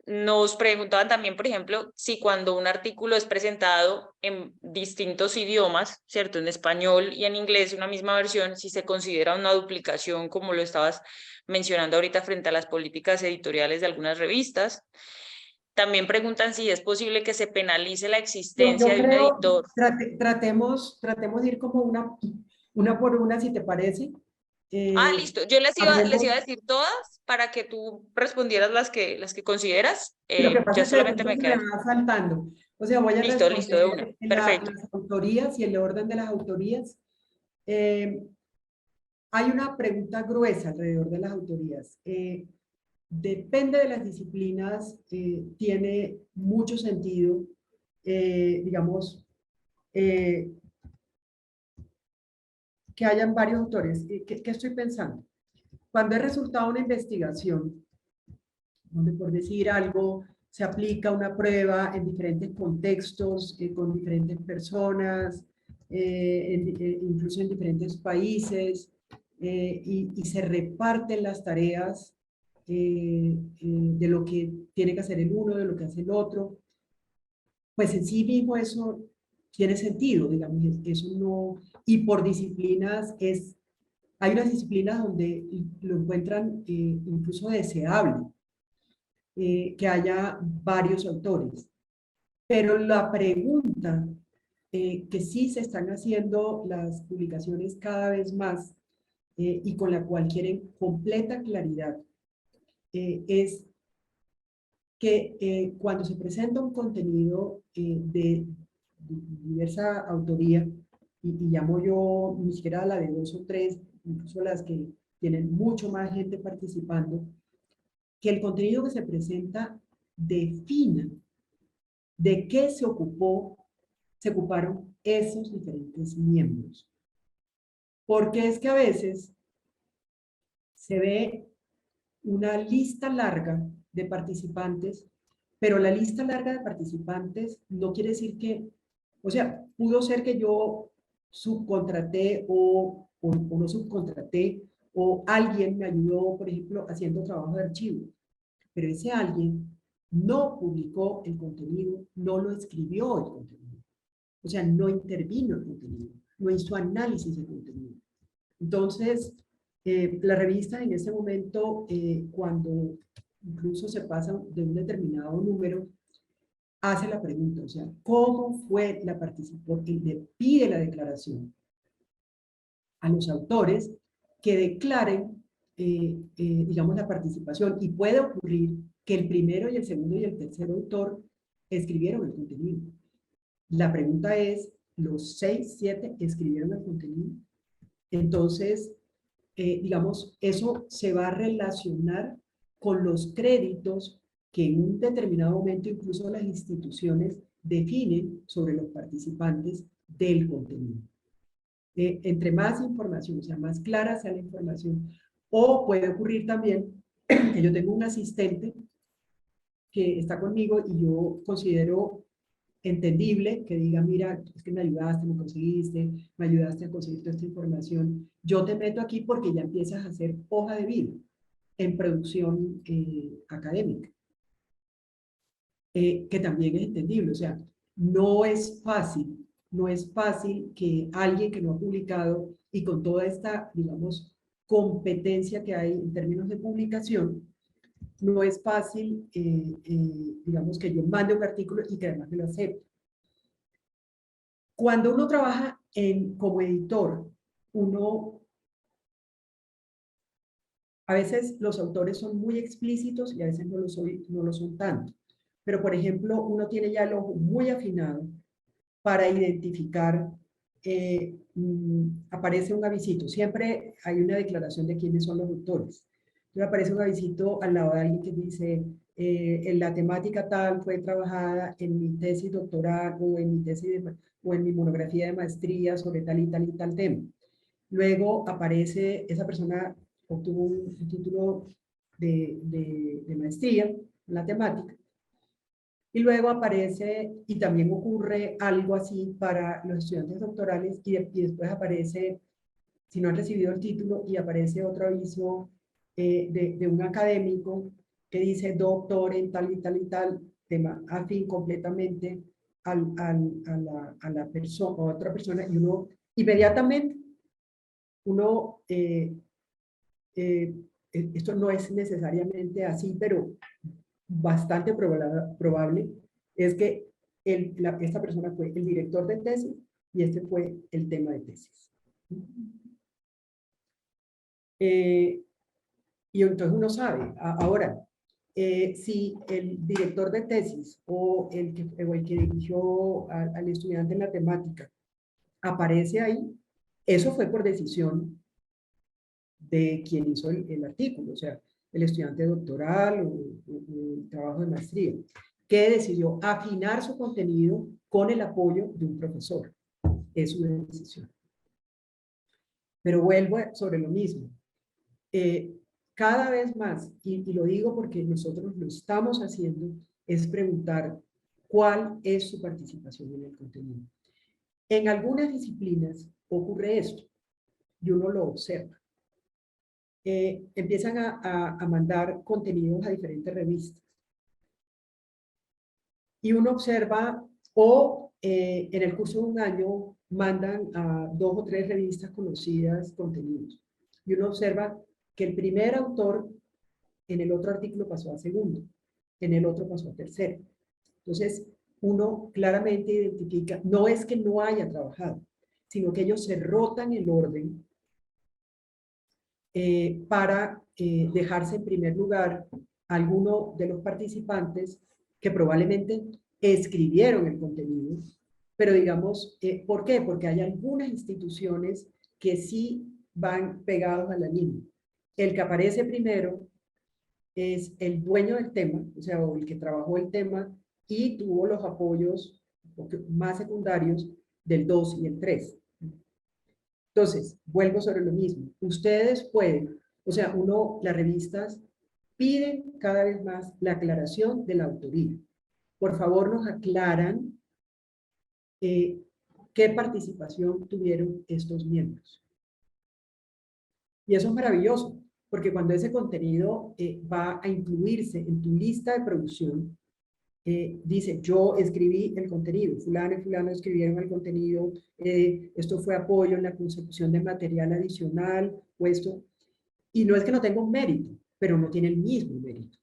Nos preguntaban también, por ejemplo, si cuando un artículo es presentado en distintos idiomas, ¿cierto? En español y en inglés, una misma versión, si se considera una duplicación, como lo estabas mencionando ahorita, frente a las políticas editoriales de algunas revistas. También preguntan si es posible que se penalice la existencia Yo de un creo, editor. tratemos de ir como una por una, si te parece. Listo. Yo les iba a Hablemos. decir todas para que tú respondieras las que consideras. Lo que pasa Ya es que de solamente pronto me se me queda. va saltando. O sea, voy a Listo, de una. responder Perfecto. las autorías y el orden de las autorías. Hay una pregunta gruesa alrededor de las autorías. Depende de las disciplinas, tiene mucho sentido, digamos, que hayan varios autores. ¿Qué estoy pensando? Cuando he resultado una investigación, donde por decir algo se aplica una prueba en diferentes contextos, con diferentes personas, incluso en diferentes países, y se reparten las tareas de lo que tiene que hacer el uno, de lo que hace el otro, pues en sí mismo eso tiene sentido, digamos, eso no, y por disciplinas hay unas disciplinas donde lo encuentran incluso deseable, que haya varios autores. Pero la pregunta que sí se están haciendo las publicaciones cada vez más, y con la cual quieren completa claridad, es que cuando se presenta un contenido de diversa autoría, y llamo yo ni siquiera a la de 2 o 3, incluso las que tienen mucho más gente participando, que el contenido que se presenta defina de qué se ocupó se ocuparon esos diferentes miembros. Porque es que a veces se ve una lista larga de participantes, pero la lista larga de participantes no quiere decir que, o sea, pudo ser que yo subcontraté o no subcontraté, o alguien me ayudó, por ejemplo, haciendo trabajo de archivo, pero ese alguien no publicó el contenido, no lo escribió el contenido, o sea, no intervino el contenido, no hizo análisis del contenido. Entonces, la revista en ese momento, cuando incluso se pasa de un determinado número, hace la pregunta, o sea, ¿cómo fue la participación? Y le pide la declaración a los autores que declaren, digamos, la participación. Y puede ocurrir que el primero y el segundo y el tercer autor escribieron el contenido. La pregunta es, ¿los 6, 7 escribieron el contenido? Entonces, digamos, eso se va a relacionar con los créditos que en un determinado momento incluso las instituciones definen sobre los participantes del contenido. Entre más información, o sea, más clara sea la información, o puede ocurrir también que yo tengo un asistente que está conmigo y yo considero entendible que diga, mira, es que me ayudaste, me conseguiste, me ayudaste a conseguir toda esta información. Yo te meto aquí porque ya empiezas a hacer hoja de vida en producción académica, que también es entendible. O sea, no es fácil que alguien que no ha publicado y con toda esta, digamos, competencia que hay en términos de publicación, no es fácil, digamos, que yo mande un artículo y que además me lo acepte. Cuando uno trabaja como editor, a veces los autores son muy explícitos y a veces no lo son tanto. Pero, por ejemplo, uno tiene ya el ojo muy afinado para identificar, aparece un avisito. Siempre hay una declaración de quiénes son los autores. Entonces aparece un avisito al lado de alguien que dice, en la temática tal fue trabajada en mi tesis doctoral o en mi tesis o en mi monografía de maestría sobre tal y tal y tal tema. Luego aparece, esa persona obtuvo un título de maestría en la temática. Y luego aparece, y también ocurre algo así para los estudiantes doctorales, y después aparece, si no han recibido el título, y aparece otro aviso de un académico que dice doctor en tal y tal y tal, tema afín completamente a la persona, a otra persona, y uno inmediatamente, esto no es necesariamente así, pero bastante probable es que esta persona fue el director de tesis y este fue el tema de tesis. Y entonces uno sabe, ahora, si el director de tesis o el que dirigió al estudiante en la temática aparece ahí, eso fue por decisión de quien hizo el artículo, o sea, el estudiante doctoral o el trabajo de maestría, que decidió afinar su contenido con el apoyo de un profesor. Es su decisión. Pero vuelvo sobre lo mismo. Cada vez más, y lo digo porque nosotros lo estamos haciendo, es preguntar cuál es su participación en el contenido. En algunas disciplinas ocurre esto, y uno lo observa. Empiezan a mandar contenidos a diferentes revistas. Y uno observa, o en el curso de un año mandan a 2 o 3 revistas conocidas contenidos. Y uno observa que el primer autor en el otro artículo pasó a segundo, en el otro pasó a tercero. Entonces, uno claramente identifica, no es que no haya trabajado, sino que ellos se rotan el orden para dejarse en primer lugar alguno de los participantes que probablemente escribieron el contenido, pero digamos, ¿por qué? Porque hay algunas instituciones que sí van pegados a la línea. El que aparece primero es el dueño del tema, o sea, o el que trabajó el tema y tuvo los apoyos más secundarios del 2 y el 3. Entonces, vuelvo sobre lo mismo. Ustedes pueden, o sea, las revistas piden cada vez más la aclaración de la autoría. Por favor, nos aclaran qué participación tuvieron estos miembros. Y eso es maravilloso, porque cuando ese contenido va a incluirse en tu lista de producción, dice, yo escribí el contenido, fulano y fulano escribieron el contenido, esto fue apoyo en la consecución de material adicional, o esto, y no es que no tenga un mérito, pero no tiene el mismo mérito.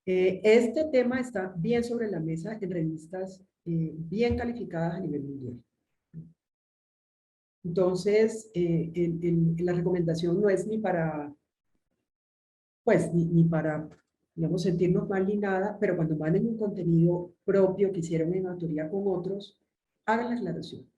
Este tema está bien sobre la mesa en revistas bien calificadas a nivel mundial. Entonces, la recomendación no es ni para, pues, ni para, digamos, sentirnos mal ni nada, pero cuando manden un contenido propio que hicieron en autoría con otros, hagan la aclaración.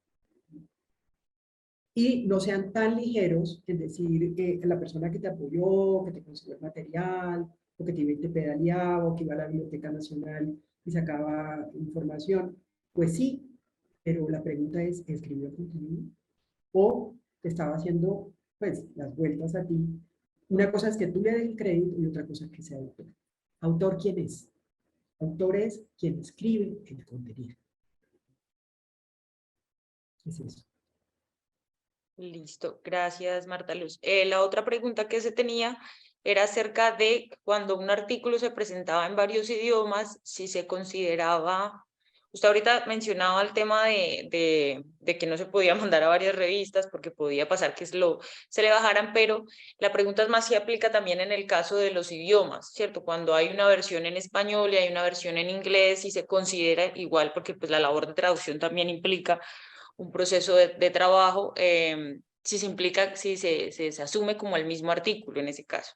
Y no sean tan ligeros en decir que la persona que te apoyó, que te consiguió el material, o que te pedaleaba, o que iba a la Biblioteca Nacional y sacaba información. Pues sí, pero la pregunta es, ¿escribió el contenido? O te estaba haciendo, pues, las vueltas a ti. Una cosa es que tú le des el crédito y otra cosa es que sea autor. ¿Autor quién es? Autor es quien escribe el contenido. Es eso. Listo, gracias Marta Luz. La otra pregunta que se tenía era acerca de cuando un artículo se presentaba en varios idiomas, si se consideraba, usted ahorita mencionaba el tema de que no se podía mandar a varias revistas porque podía pasar que se le bajaran, pero la pregunta es más si aplica también en el caso de los idiomas, ¿cierto? Cuando hay una versión en español y hay una versión en inglés, y se considera igual porque pues la labor de traducción también implica un proceso de trabajo, si se implica, si se asume como el mismo artículo en ese caso.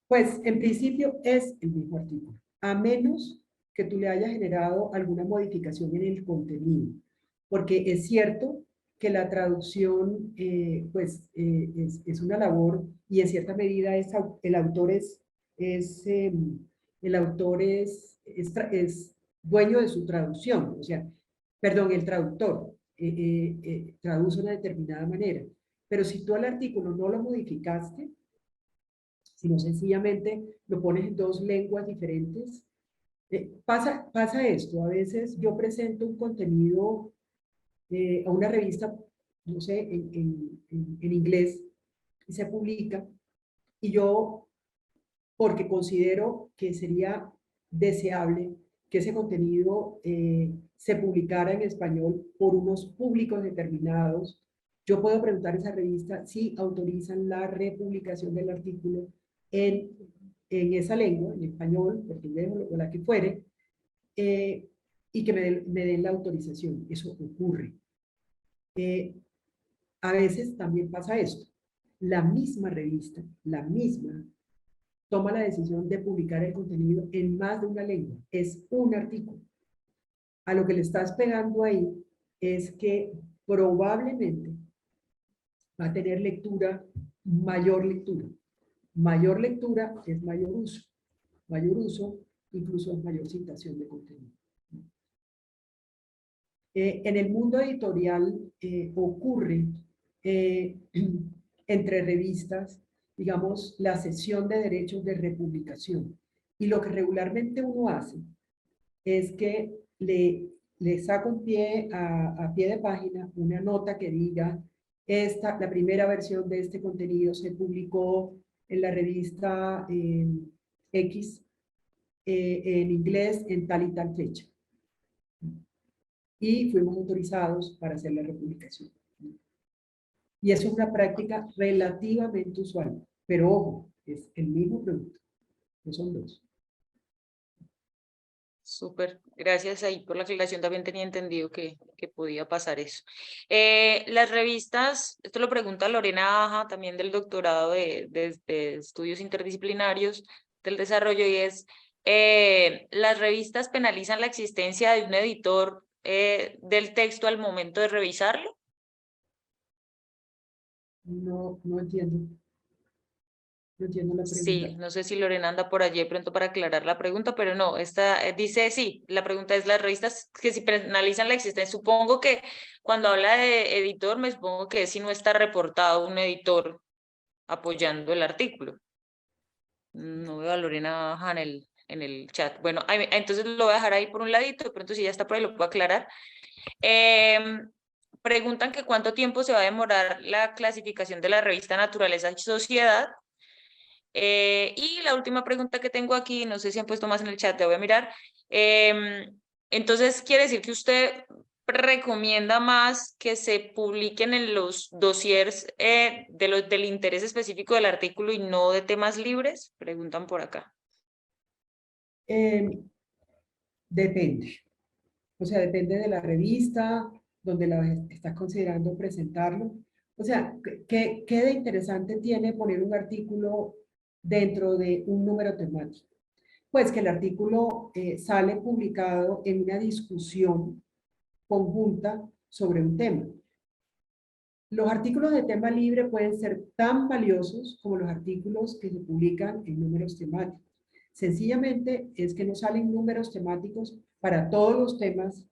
Pues en principio es el mismo artículo, a menos que tú le hayas generado alguna modificación en el contenido, porque es cierto que la traducción es una labor y en cierta medida el autor es dueño de su traducción, o sea, perdón, el traductor traduce de una determinada manera, pero si tú al artículo no lo modificaste, sino sencillamente lo pones en dos lenguas diferentes. Pasa esto, a veces yo presento un contenido a una revista, no sé, en inglés, y se publica, y yo, porque considero que sería deseable que ese contenido se publicara en español por unos públicos determinados, yo puedo preguntar a esa revista si autorizan la republicación del artículo en esa lengua, en español, portugués o la que fuere, y que me den la autorización. Eso ocurre. A veces también pasa esto. La misma revista, la misma, toma la decisión de publicar el contenido en más de una lengua. Es un artículo. A lo que le estás pegando ahí es que probablemente va a tener lectura, mayor lectura. Mayor lectura es mayor uso. Mayor uso incluso es mayor citación de contenido. En el mundo editorial ocurre entre revistas, digamos, la cesión de derechos de republicación. Y lo que regularmente uno hace es que le saca un pie a pie de página una nota que diga, la primera versión de este contenido se publicó en la revista X en inglés en tal y tal fecha. Y fuimos autorizados para hacer la republicación. Y eso es una práctica relativamente usual, pero ojo, es el mismo producto, no son dos. Súper, gracias ahí por la aclaración, también tenía entendido que podía pasar eso. Las revistas, esto lo pregunta Lorena Aja, también del doctorado de estudios interdisciplinarios del desarrollo, y es, ¿las revistas penalizan la existencia de un editor del texto al momento de revisarlo? No entiendo. No entiendo la Sí, pregunta. no sé si Lorena anda por allí de pronto para aclarar la pregunta, pero no, esta dice sí, la pregunta es las revistas que si penalizan la existencia. Supongo que cuando habla de editor, me supongo que si no está reportado un editor apoyando el artículo. No veo a Lorena Baja en el chat. Bueno, entonces lo voy a dejar ahí por un ladito, de pronto si ya está por ahí lo puedo aclarar. Preguntan que cuánto tiempo se va a demorar la clasificación de la revista Naturaleza y Sociedad. Y la última pregunta que tengo aquí, no sé si han puesto más en el chat, te voy a mirar. Entonces, ¿quiere decir que usted recomienda más que se publiquen en los dossiers del interés específico del artículo y no de temas libres? Preguntan por acá. Depende. O sea, depende de la revista, donde la estás considerando presentarlo. O sea, ¿qué de interesante tiene poner un artículo dentro de un número temático? Pues que el artículo sale publicado en una discusión conjunta sobre un tema. Los artículos de tema libre pueden ser tan valiosos como los artículos que se publican en números temáticos. Sencillamente es que no salen números temáticos para todos los temas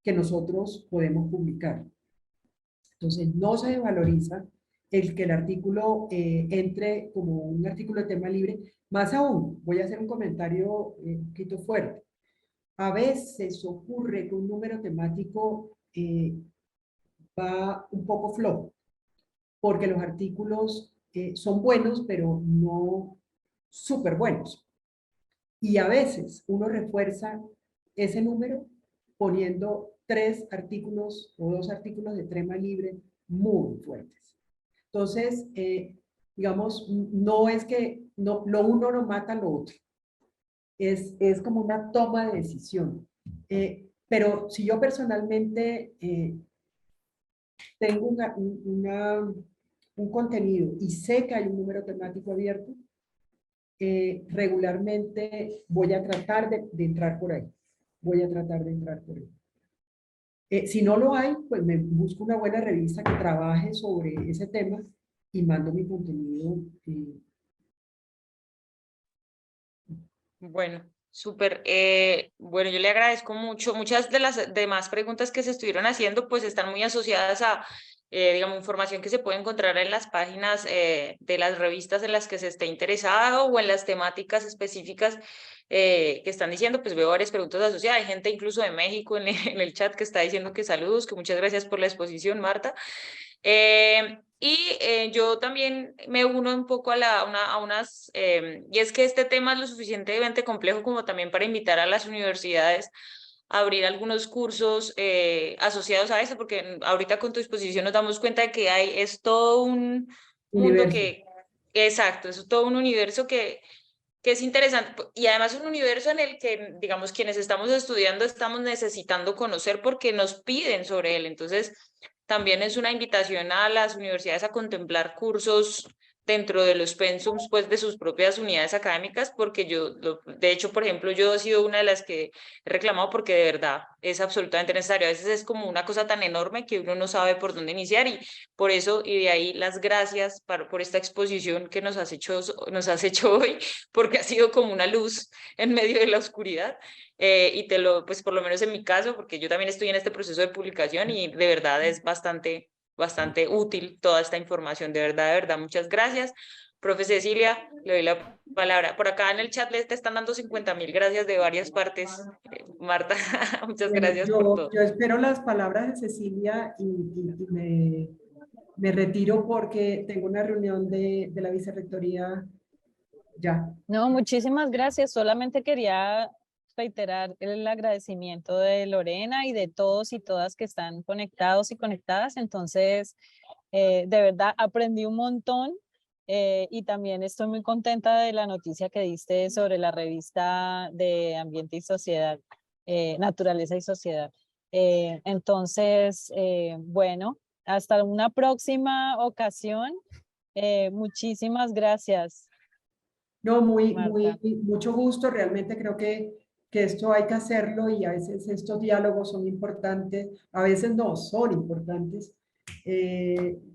que nosotros podemos publicar. Entonces, no se valoriza el que el artículo entre como un artículo de tema libre. Más aún, voy a hacer un comentario un poquito fuerte. A veces ocurre que un número temático va un poco flojo, porque los artículos son buenos, pero no súper buenos. Y a veces uno refuerza ese número poniendo 3 artículos o 2 artículos de tema libre muy fuertes. Entonces, digamos, no es que no, lo uno no mata lo otro. Es como una toma de decisión. Pero si yo personalmente tengo un contenido y sé que hay un número temático abierto, regularmente voy a tratar de entrar por ahí. Voy a tratar de entrar por ahí. Si no lo hay, pues me busco una buena revista que trabaje sobre ese tema y mando mi contenido. Bueno, súper. Bueno, yo le agradezco mucho. Muchas de las demás preguntas que se estuvieron haciendo, pues están muy asociadas a, digamos, información que se puede encontrar en las páginas de las revistas en las que se esté interesado o en las temáticas específicas que están diciendo. Pues veo varias preguntas asociadas. Hay gente incluso de México en el chat que está diciendo que saludos, que muchas gracias por la exposición, Marta. Yo también me uno un poco a unas, y es que este tema es lo suficientemente complejo como también para invitar a las universidades a abrir algunos cursos asociados a eso, porque ahorita con tu exposición nos damos cuenta de que es todo un mundo Universo. exacto, es todo un universo que es interesante y además un universo en el que, digamos, quienes estamos estudiando estamos necesitando conocer porque nos piden sobre él. Entonces, también es una invitación a las universidades a contemplar cursos dentro de los pensums, pues, de sus propias unidades académicas, porque de hecho, por ejemplo, yo he sido una de las que he reclamado porque de verdad es absolutamente necesario. A veces es como una cosa tan enorme que uno no sabe por dónde iniciar y por eso, y de ahí las gracias por esta exposición que nos has hecho hoy, porque ha sido como una luz en medio de la oscuridad. Pues por lo menos en mi caso, porque yo también estoy en este proceso de publicación y de verdad es bastante útil toda esta información, de verdad, muchas gracias. Profe Cecilia, le doy la palabra. Por acá en el chat te están dando 50.000 gracias de varias partes. Marta, muchas Bueno, gracias por todo. yo espero las palabras de Cecilia y me retiro porque tengo una reunión de la vicerrectoría ya. No, muchísimas gracias. Solamente quería reiterar el agradecimiento de Lorena y de todos y todas que están conectados y conectadas. Entonces, de verdad aprendí un montón y también estoy muy contenta de la noticia que diste sobre la revista de Ambiente y Sociedad, Naturaleza y Sociedad. Entonces, bueno, hasta una próxima ocasión. Muchísimas gracias. No, Marta. mucho gusto. Realmente creo que esto hay que hacerlo y a veces estos diálogos son importantes, a veces no, son importantes.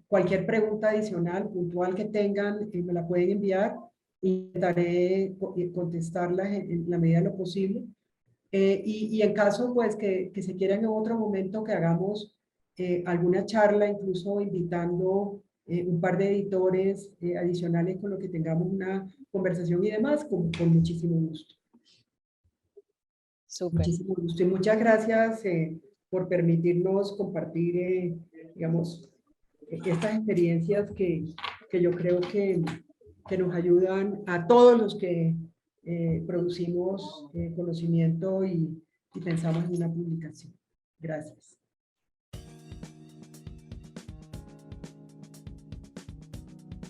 Cualquier pregunta adicional, puntual que tengan, me la pueden enviar intentaré contestarlas en la medida de lo posible. Y en caso pues que se quiera en otro momento que hagamos alguna charla, incluso invitando un par de editores adicionales con los que tengamos una conversación y demás, con muchísimo gusto. Súper. Muchísimo gusto y muchas gracias por permitirnos compartir, digamos, estas experiencias que yo creo que nos ayudan a todos los que producimos conocimiento y pensamos en una publicación. Gracias.